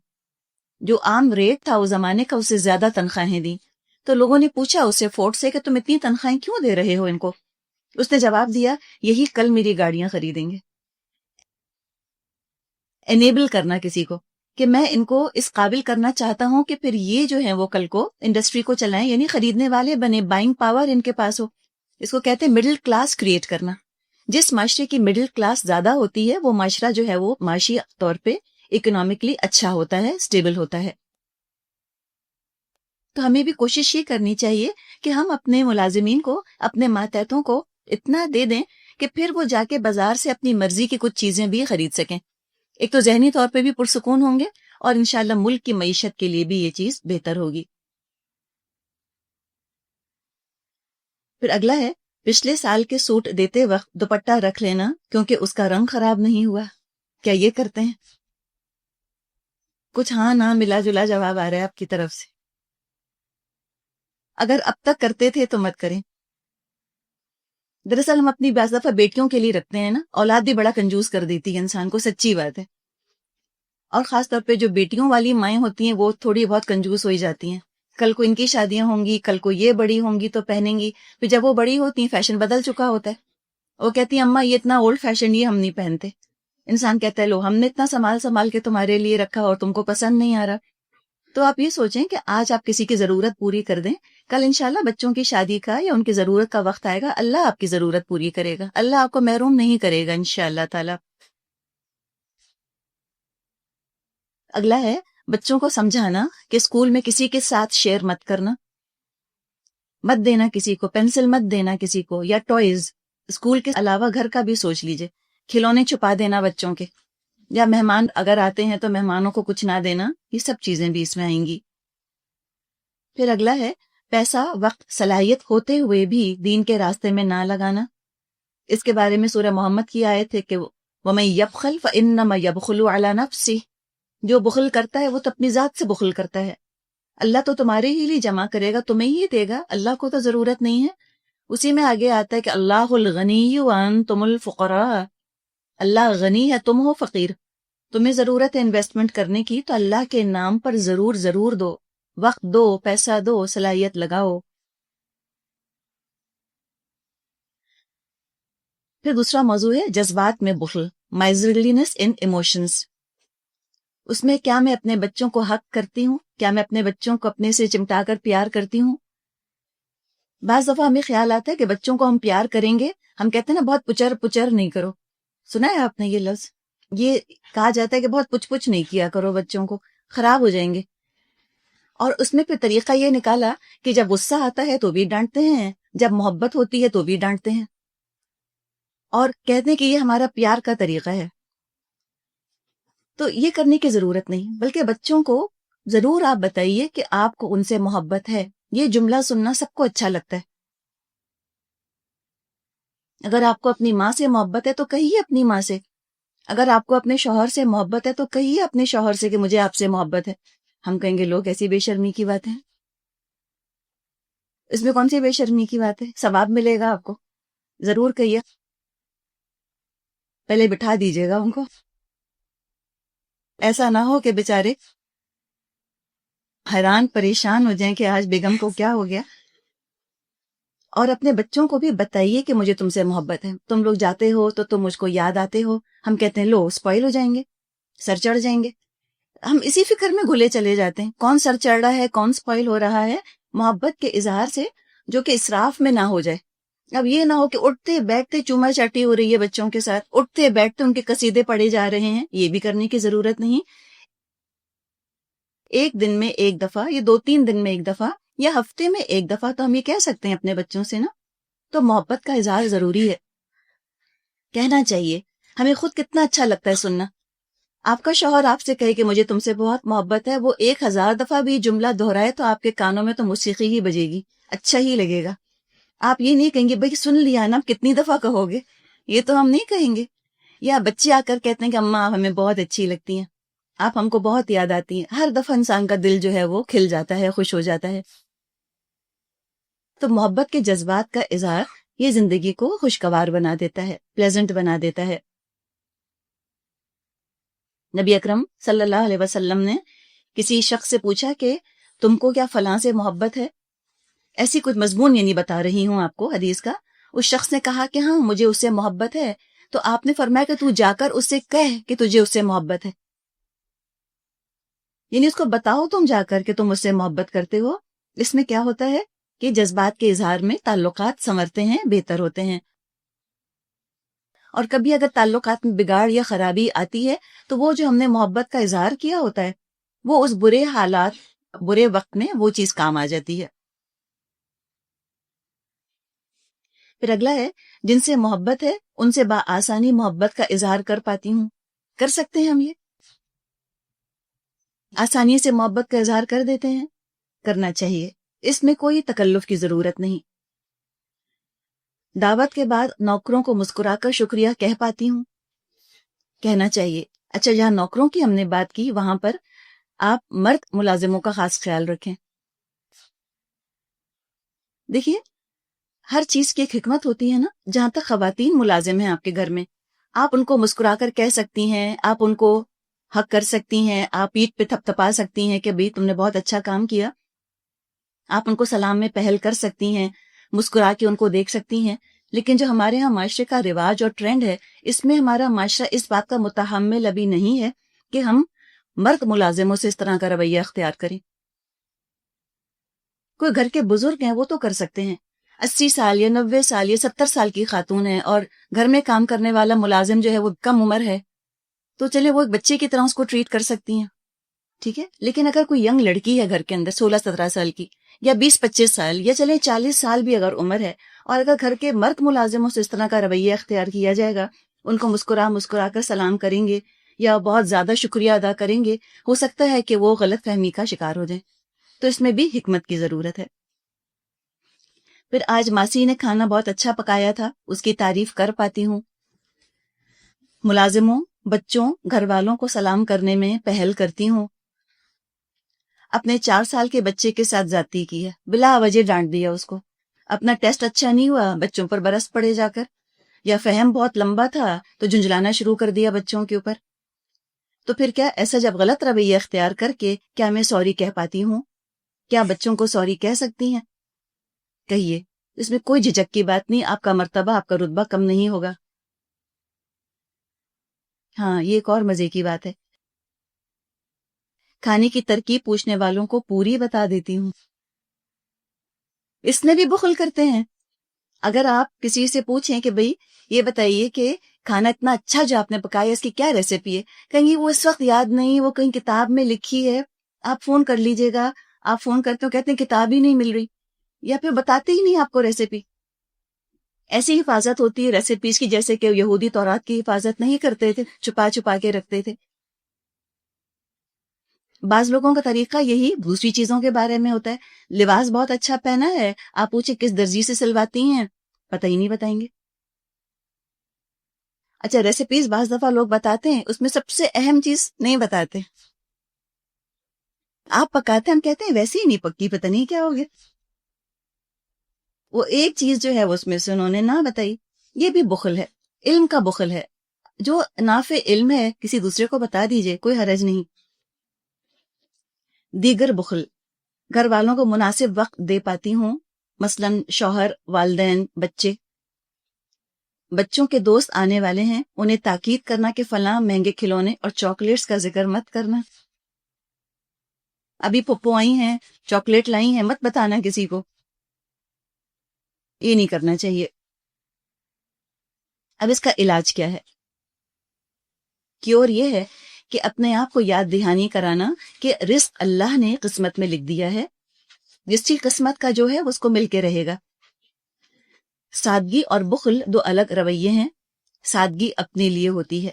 S1: جو عام ریٹ تھا اس زمانے کا، اس سے زیادہ تنخواہیں دیں. تو لوگوں نے پوچھا اس سے، فورڈ سے، کہ تم اتنی تنخواہیں کیوں دے رہے ہو ان کو؟ اس نے جواب دیا، یہی کل میری گاڑیاں خریدیں گے. انیبل کرنا کسی کو، کہ میں ان کو اس قابل کرنا چاہتا ہوں کہ پھر یہ جو ہیں وہ کل کو انڈسٹری کو چلائیں، یعنی خریدنے والے بنے، بائنگ پاور ان کے پاس ہو. اس کو کہتے ہیں مڈل کلاس کریٹ کرنا. جس معاشرے کی مڈل کلاس زیادہ ہوتی ہے، وہ معاشرہ جو ہے وہ معاشی طور پہ اکنامکلی اچھا ہوتا ہے، اسٹیبل ہوتا ہے. تو ہمیں بھی کوشش یہ کرنی چاہیے کہ ہم اپنے ملازمین کو، اپنے ماتحتوں کو اتنا دے دیں کہ پھر وہ جا کے بازار سے اپنی مرضی کی کچھ چیزیں بھی خرید سکیں. ایک تو ذہنی طور پہ بھی پرسکون ہوں گے، اور انشاءاللہ ملک کی معیشت کے لیے بھی یہ چیز بہتر ہوگی. پھر اگلا ہے، پچھلے سال کے سوٹ دیتے وقت دوپٹہ رکھ لینا کیونکہ اس کا رنگ خراب نہیں ہوا. کیا یہ کرتے ہیں؟ کچھ ہاں نہ ملا جلا جواب آ رہا ہے آپ کی طرف سے. اگر اب تک کرتے تھے تو مت کریں. دراصل ہم اپنی بعض دفعہ بیٹیوں کے لیے رکھتے ہیں نا، اولاد بھی بڑا کنجوس کر دیتی ہے انسان کو، سچی بات ہے. اور خاص طور پہ جو بیٹیوں والی مائیں ہوتی ہیں وہ تھوڑی بہت کنجوس ہوئی جاتی ہیں. کل کو ان کی شادیاں ہوں گی، کل کو یہ بڑی ہوں گی تو پہنیں گی، پھر جب وہ بڑی ہوتی ہیں فیشن بدل چکا ہوتا ہے. وہ کہتی ہیں اماں یہ اتنا اولڈ فیشن، یہ ہم نہیں پہنتے. انسان کہتا ہے لو ہم نے اتنا سنبھال کے تمہارے لیے رکھا اور تم کو پسند نہیں آ رہا. تو آپ یہ سوچیں کہ آج آپ کسی کی ضرورت پوری کر دیں، کل انشاءاللہ بچوں کی شادی کا یا ان کی ضرورت کا وقت آئے گا، اللہ آپ کی ضرورت پوری کرے گا، اللہ آپ کو محروم نہیں کرے گا انشاءاللہ تعالی. اگلا ہے، بچوں کو سمجھانا کہ اسکول میں کسی کے ساتھ شیئر مت کرنا، مت دینا کسی کو، پینسل مت دینا کسی کو، یا ٹوائز. اسکول کے علاوہ گھر کا بھی سوچ لیجئے، کھلونے چھپا دینا بچوں کے، یا مہمان اگر آتے ہیں تو مہمانوں کو کچھ نہ دینا، یہ سب چیزیں بھی اس میں آئیں گی. پھر اگلا ہے، پیسہ، وقت، صلاحیت ہوتے ہوئے بھی دین کے راستے میں نہ لگانا. اس کے بارے میں سورہ محمد کی آیت ہے کہ وَمَن يَبْخَلْ فَإِنَّمَا يَبْخُلُ عَلَى نَفْسِهِ. جو بخل کرتا ہے وہ تو اپنی ذات سے بخل کرتا ہے. اللہ تو تمہارے ہی لیے جمع کرے گا، تمہیں ہی دے گا، اللہ کو تو ضرورت نہیں ہے. اسی میں آگے آتا ہے کہ اللہ الغنی وانتم الفقراء. اللہ غنی ہے، تم ہو فقیر. تمہیں ضرورت ہے انویسٹمنٹ کرنے کی تو اللہ کے نام پر ضرور ضرور دو، وقت دو، پیسہ دو، صلاحیت لگاؤ. پھر دوسرا موضوع ہے جذبات میں بخل، miserliness in emotions. اس میں کیا میں اپنے بچوں کو حق کرتی ہوں؟ کیا میں اپنے بچوں کو اپنے سے چمٹا کر پیار کرتی ہوں؟ بعض دفعہ ہمیں خیال آتا ہے کہ بچوں کو ہم پیار کریں گے، ہم کہتے ہیں نا بہت پچر پچر نہیں کرو. سنا ہے آپ نے یہ لفظ؟ یہ کہا جاتا ہے کہ بہت پچ پچ نہیں کیا کرو، بچوں کو خراب ہو جائیں گے. اور اس میں پھر طریقہ یہ نکالا کہ جب غصہ آتا ہے تو بھی ڈانٹتے ہیں، جب محبت ہوتی ہے تو بھی ڈانٹتے ہیں. اور کہتے ہیں کہ یہ ہمارا پیار کا طریقہ ہے. تو یہ کرنے کی ضرورت نہیں، بلکہ بچوں کو ضرور آپ بتائیے کہ آپ کو ان سے محبت ہے. یہ جملہ سننا سب کو اچھا لگتا ہے. اگر آپ کو اپنی ماں سے محبت ہے تو کہیے اپنی ماں سے. اگر آپ کو اپنے شوہر سے محبت ہے تو کہیے اپنے شوہر سے کہ مجھے آپ سے محبت ہے. ہم کہیں گے لوگ ایسی بے شرمی کی بات ہے. اس میں کون سی بے شرمی کی بات ہے؟ ثواب ملے گا آپ کو. ضرور کہیے. پہلے بٹھا دیجیے گا ان کو. ایسا نہ ہو کہ بیچارے حیران پریشان ہو جائیں کہ آج بیگم کو کیا ہو گیا. اور اپنے بچوں کو بھی بتائیے کہ مجھے تم سے محبت ہے. تم لوگ جاتے ہو تو تم مجھ کو یاد آتے ہو. ہم کہتے ہیں لو اسپوائل ہو جائیں گے، سر چڑھ جائیں گے. ہم اسی فکر میں گھلے چلے جاتے ہیں، کون سر چڑھ رہا ہے، کون اسپوائل ہو رہا ہے. محبت کے اظہار سے جو کہ اسراف میں نہ ہو جائے. اب یہ نہ ہو کہ اٹھتے بیٹھتے چوما چاٹی ہو رہی ہے بچوں کے ساتھ، اٹھتے بیٹھتے ان کے قصیدے پڑھے جا رہے ہیں. یہ بھی کرنے کی ضرورت نہیں. ایک دن میں ایک دفعہ یا 2-3 دن میں ایک دفعہ یا ہفتے میں ایک دفعہ تو ہم یہ کہہ سکتے ہیں اپنے بچوں سے نا. تو محبت کا اظہار ضروری ہے، کہنا چاہیے. ہمیں خود کتنا اچھا لگتا ہے سننا. آپ کا شوہر آپ سے کہے کہ مجھے تم سے بہت محبت ہے، وہ 1000 دفعہ بھی جملہ دہرائے تو آپ کے کانوں میں تو موسیقی ہی بجے گی، اچھا ہی لگے گا. آپ یہ نہیں کہیں گے بھائی سن لیا نا کتنی دفعہ کہو گے، یہ تو ہم نہیں کہیں گے. یا بچے آ کر کہتے ہیں کہ اماں آپ ہمیں بہت اچھی لگتی ہیں، آپ ہم کو بہت یاد آتی ہیں. ہر دفعہ انسان کا دل جو ہے وہ کھل جاتا ہے، خوش ہو جاتا ہے. تو محبت کے جذبات کا اظہار یہ زندگی کو خوشگوار بنا دیتا ہے، پلیزنٹ بنا دیتا ہے. نبی اکرم صلی اللہ علیہ وسلم نے کسی شخص سے پوچھا کہ تم کو کیا فلاں سے محبت ہے؟ ایسی کچھ مضمون یعنی بتا رہی ہوں آپ کو حدیث کا. اس شخص نے کہا کہ ہاں مجھے اس سے محبت ہے. تو آپ نے فرمایا کہ تو جا کر اس سے کہہ کہ تجھے اس سے محبت ہے. یعنی اس کو بتاؤ تم جا کر کہ تم اس سے محبت کرتے ہو. اس میں کیا ہوتا ہے کہ جذبات کے اظہار میں تعلقات سنورتے ہیں، بہتر ہوتے ہیں. اور کبھی اگر تعلقات میں بگاڑ یا خرابی آتی ہے تو وہ جو ہم نے محبت کا اظہار کیا ہوتا ہے وہ اس برے حالات، برے وقت میں وہ چیز کام آ جاتی ہے. پھر اگلا ہے جن سے محبت ہے ان سے بآسانی محبت کا اظہار کر پاتی ہوں. کر سکتے ہیں ہم یہ؟ آسانی سے محبت کا اظہار کر دیتے ہیں. کرنا چاہیے، اس میں کوئی تکلف کی ضرورت نہیں. دعوت کے بعد نوکروں کو مسکرا کر شکریہ کہہ پاتی ہوں. کہنا چاہیے. اچھا جہاں نوکروں کی ہم نے بات کی وہاں پر آپ مرد ملازموں کا خاص خیال رکھیں. دیکھیے ہر چیز کی ایک حکمت ہوتی ہے نا. جہاں تک خواتین ملازم ہیں آپ کے گھر میں، آپ ان کو مسکرا کر کہہ سکتی ہیں، آپ ان کو حق کر سکتی ہیں، آپ پیٹھ پہ تھپ تھپا سکتی ہیں کہ بھئی تم نے بہت اچھا کام کیا. آپ ان کو سلام میں پہل کر سکتی ہیں، مسکرا کے ان کو دیکھ سکتی ہیں. لیکن جو ہمارے ہاں معاشرے کا رواج اور ٹرینڈ ہے، اس میں ہمارا معاشرہ اس بات کا متحمل ابھی نہیں ہے کہ ہم مرد ملازموں سے اس طرح کا رویہ اختیار کریں. کوئی گھر کے بزرگ ہیں وہ تو کر سکتے ہیں. 80 سال یا 90 سال یا 70 سال کی خاتون ہے اور گھر میں کام کرنے والا ملازم جو ہے وہ کم عمر ہے تو چلے وہ ایک بچے کی طرح اس کو ٹریٹ کر سکتی ہیں، ٹھیک ہے. لیکن اگر کوئی ینگ لڑکی ہے گھر کے اندر 16-17 سال کی یا 20-25 سال یا چلے 40 سال بھی اگر عمر ہے، اور اگر گھر کے مرد ملازموں سے اس طرح کا رویہ اختیار کیا جائے گا، ان کو مسکرا کر سلام کریں گے یا بہت زیادہ شکریہ ادا کریں گے، ہو سکتا ہے کہ وہ غلط فہمی کا شکار ہو جائیں. تو اس میں بھی حکمت کی ضرورت ہے. پھر آج ماسی نے کھانا بہت اچھا پکایا تھا، اس کی تعریف کر پاتی ہوں. ملازموں، بچوں، گھر والوں کو سلام کرنے میں پہل کرتی ہوں. اپنے 4 سال کے بچے کے ساتھ زیادتی کی ہے، بلا وجہ ڈانٹ دیا اس کو. اپنا ٹیسٹ اچھا نہیں ہوا، بچوں پر برس پڑے جا کر. یا فہم بہت لمبا تھا تو جھنجھلانا شروع کر دیا بچوں کے اوپر. تو پھر کیا ایسا جب غلط رویہ اختیار کر کے کیا میں سوری کہہ پاتی ہوں؟ کیا بچوں کو سوری کہہ سکتی ہیں؟ کہیے، اس میں کوئی جھجک کی بات نہیں. آپ کا مرتبہ، آپ کا رتبہ کم نہیں ہوگا. ہاں یہ ایک اور مزے کی بات ہے، کھانے کی ترکیب پوچھنے والوں کو پوری بتا دیتی ہوں. اس میں بھی بخل کرتے ہیں. اگر آپ کسی سے پوچھیں کہ بھئی یہ بتائیے کہ کھانا اتنا اچھا جو آپ نے پکایا اس کی کیا ریسیپی ہے، کہیں گے وہ اس وقت یاد نہیں، وہ کہیں کتاب میں لکھی ہے، آپ فون کر لیجئے گا. آپ فون کرتے ہو کہتے ہیں کتاب ہی نہیں مل رہی، یا پھر بتاتے ہی نہیں آپ کو ریسیپی. ایسی حفاظت ہوتی ہے ریسیپیز کی جیسے کہ یہودی تورات کی حفاظت نہیں کرتے تھے، چھپا چھپا کے رکھتے تھے. بعض لوگوں کا طریقہ یہی دوسری چیزوں کے بارے میں ہوتا ہے. لباس بہت اچھا پہنا ہے، آپ پوچھیں کس درزی سے سلواتی ہیں، پتہ ہی نہیں بتائیں گے. اچھا ریسیپیز بعض دفعہ لوگ بتاتے ہیں، اس میں سب سے اہم چیز نہیں بتاتے. آپ پکاتے ہیں، ہم کہتے ہیں ویسے ہی نہیں پکی، پتہ نہیں کیا ہو گیا. وہ ایک چیز جو ہے اس میں سے انہوں نے نہ بتائی. یہ بھی بخل ہے، علم کا بخل ہے. جو نافع علم ہے کسی دوسرے کو بتا دیجئے، کوئی حرج نہیں. دیگر بخل، گھر والوں کو مناسب وقت دے پاتی ہوں، مثلا شوہر، والدین، بچے. بچوں کے دوست آنے والے ہیں، انہیں تاکید کرنا کہ فلاں مہنگے کھلونے اور چاکلیٹس کا ذکر مت کرنا. ابھی پھپھو آئی ہیں، چاکلیٹ لائی ہیں، مت بتانا کسی کو. یہ نہیں کرنا چاہیے. اب اس کا علاج کیا ہے؟ کیور یہ ہے کہ اپنے آپ کو یاد دہانی کرانا کہ رزق اللہ نے قسمت میں لکھ دیا ہے، جس کی قسمت کا جو ہے اس کو مل کے رہے گا. سادگی اور بخل دو الگ رویے ہیں. سادگی اپنے لیے ہوتی ہے.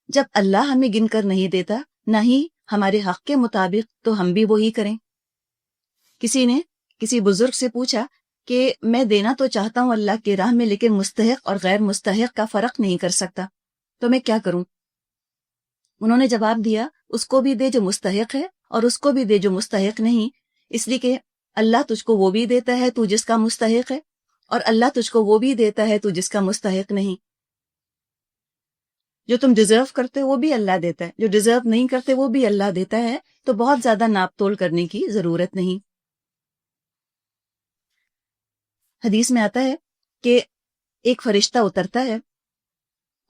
S1: جب اللہ ہمیں گن کر نہیں دیتا، نہ ہی ہمارے حق کے مطابق، تو ہم بھی وہی کریں. کسی نے کسی بزرگ سے پوچھا کہ میں دینا تو چاہتا ہوں اللہ کی راہ میں، لیکن مستحق اور غیر مستحق کا فرق نہیں کر سکتا، تو میں کیا کروں؟ انہوں نے جواب دیا، اس کو بھی دے جو مستحق ہے اور اس کو بھی دے جو مستحق نہیں، اس لیے کہ اللہ تجھ کو وہ بھی دیتا ہے تو جس کا مستحق ہے، اور اللہ تجھ کو وہ بھی دیتا ہے تو جس کا مستحق نہیں. جو تم ڈیزرو کرتے وہ بھی اللہ دیتا ہے، جو ڈیزرو نہیں کرتے وہ بھی اللہ دیتا ہے. تو بہت زیادہ ناپ تول کرنے کی ضرورت نہیں. حدیث میں آتا ہے کہ ایک فرشتہ اترتا ہے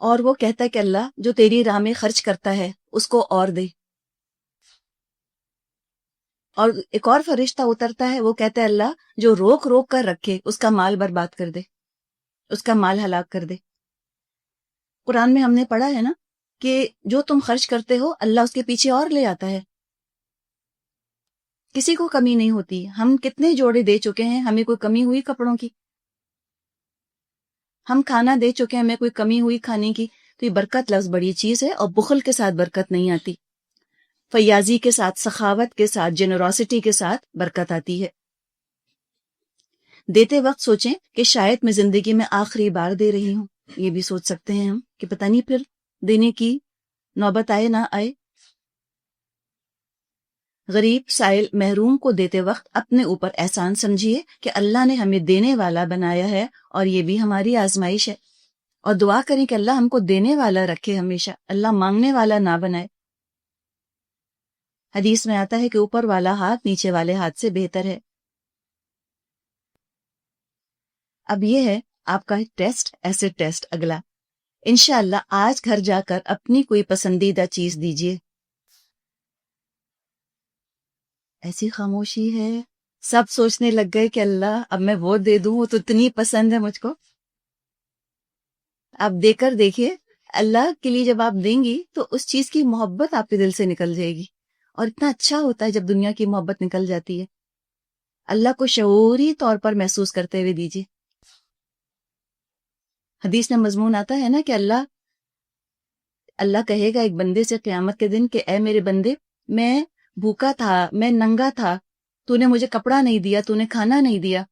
S1: اور وہ کہتا ہے کہ اللہ جو تیری راہ میں خرچ کرتا ہے اس کو اور دے. اور ایک اور فرشتہ اترتا ہے، وہ کہتا ہے اللہ جو روک روک کر رکھے اس کا مال برباد کر دے، اس کا مال ہلاک کر دے. قرآن میں ہم نے پڑھا ہے نا کہ جو تم خرچ کرتے ہو اللہ اس کے پیچھے اور لے آتا ہے. کسی کو کمی نہیں ہوتی. ہم کتنے جوڑے دے چکے ہیں، ہمیں کوئی کمی ہوئی کپڑوں کی؟ ہم کھانا دے چکے ہیں، ہمیں کوئی کمی ہوئی کھانے کی؟ تو یہ برکت لفظ بڑی چیز ہے، اور بخل کے ساتھ برکت نہیں آتی. فیاضی کے ساتھ، سخاوت کے ساتھ، جنراسٹی کے ساتھ برکت آتی ہے. دیتے وقت سوچیں کہ شاید میں زندگی میں آخری بار دے رہی ہوں. یہ بھی سوچ سکتے ہیں ہم کہ پتہ نہیں پھر دینے کی نوبت آئے نہ آئے. غریب، سائل، محروم کو دیتے وقت اپنے اوپر احسان سمجھیے کہ اللہ نے ہمیں دینے والا بنایا ہے اور یہ بھی ہماری آزمائش ہے. اور دعا کریں کہ اللہ ہم کو دینے والا رکھے ہمیشہ، اللہ مانگنے والا نہ بنائے. حدیث میں آتا ہے کہ اوپر والا ہاتھ نیچے والے ہاتھ سے بہتر ہے. اب یہ ہے آپ کا ٹیسٹ، ایسے ٹیسٹ اگلا. انشاءاللہ آج گھر جا کر اپنی کوئی پسندیدہ چیز دیجیے. ایسی خاموشی ہے، سب سوچنے لگ گئے کہ اللہ اب میں وہ دے دوں، وہ تو اتنی پسند ہے مجھ کو. آپ دے کر دیکھیے، اللہ کے لیے جب آپ دیں گی تو اس چیز کی محبت آپ کے دل سے نکل جائے گی. اور اتنا اچھا ہوتا ہے جب دنیا کی محبت نکل جاتی ہے. اللہ کو شعوری طور پر محسوس کرتے ہوئے دیجیے. حدیث میں مضمون آتا ہے نا کہ اللہ کہے گا ایک بندے سے قیامت کے دن کہ اے میرے بندے، میں بھوکا تھا، میں ننگا تھا، تو نے مجھے کپڑا نہیں دیا، تو نے کھانا نہیں دیا.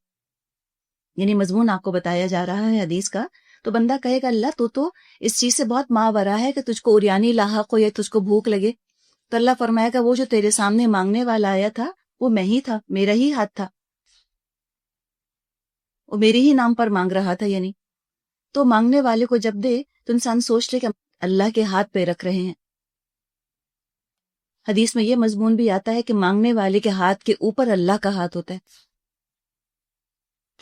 S1: یعنی مضمون آپ کو بتایا جا رہا ہے حدیث کا. تو بندہ کہے گا اللہ تو اس چیز سے بہت ماورا ہے کہ تجھ کو عریانی لاحق ہو یا تجھ کو بھوک لگے. تو اللہ فرمائے گا وہ جو تیرے سامنے مانگنے والا آیا تھا وہ میں ہی تھا، میرا ہی ہاتھ تھا، وہ میرے ہی نام پر مانگ رہا تھا. یعنی تو مانگنے والے کو جب دے تو انسان سوچ لے کہ اللہ کے ہاتھ پہ رکھ رہے ہیں. حدیث میں یہ مضمون بھی آتا ہے کہ مانگنے والے کے ہاتھ کے اوپر اللہ کا ہاتھ ہوتا ہے.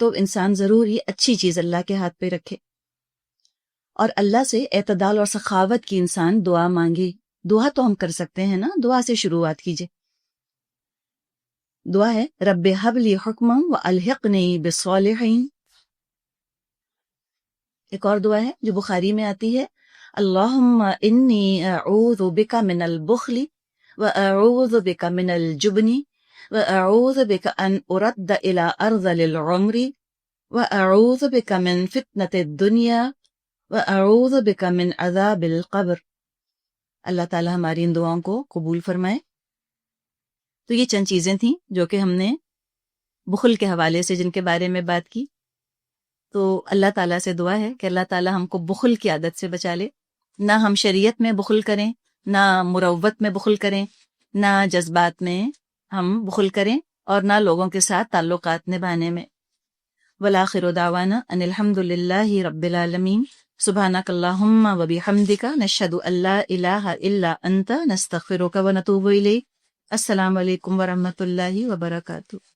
S1: تو انسان ضرور یہ اچھی چیز اللہ کے ہاتھ پہ رکھے اور اللہ سے اعتدال اور سخاوت کی انسان دعا مانگے. دعا تو ہم کر سکتے ہیں نا، دعا سے شروعات کیجئے. دعا ہے رب ہب لی حکما والحقنی بالصالحین. ایک اور دعا ہے جو بخاری میں آتی ہے، اللہم انی اعوذ بک من البخل واعوذ بک من الجبن واعوذ بک ان ارد الى ارذل العمر وَأَعُوذُ بِكَ مِن فِتْنَةِ الدُّنْيَا وَأَعُوذُ بِكَ مِن عَذَابِ الْقَبْرِ۔ اللہ تعالیٰ ہماری ان دعاؤں کو قبول فرمائے۔ تو یہ چند چیزیں تھیں جو کہ ہم نے بخل کے حوالے سے جن کے بارے میں بات کی۔ تو اللہ تعالیٰ سے دعا ہے کہ اللہ تعالیٰ ہم کو بخل کی عادت سے بچا لے، نہ ہم شریعت میں بخل کریں، نہ مروت میں بخل کریں، نہ جذبات میں ہم بخل کریں، اور نہ لوگوں کے ساتھ تعلقات نبھانے میں۔ والآخر دعوانا ان الحمد للہ رب العالمین، سبحانک اللہم و بحمدک، نشہد ان لا الہ الا انت، نستغفرک و نتوب الیک۔ السلام علیکم ورحمۃ اللہ وبرکاتہ۔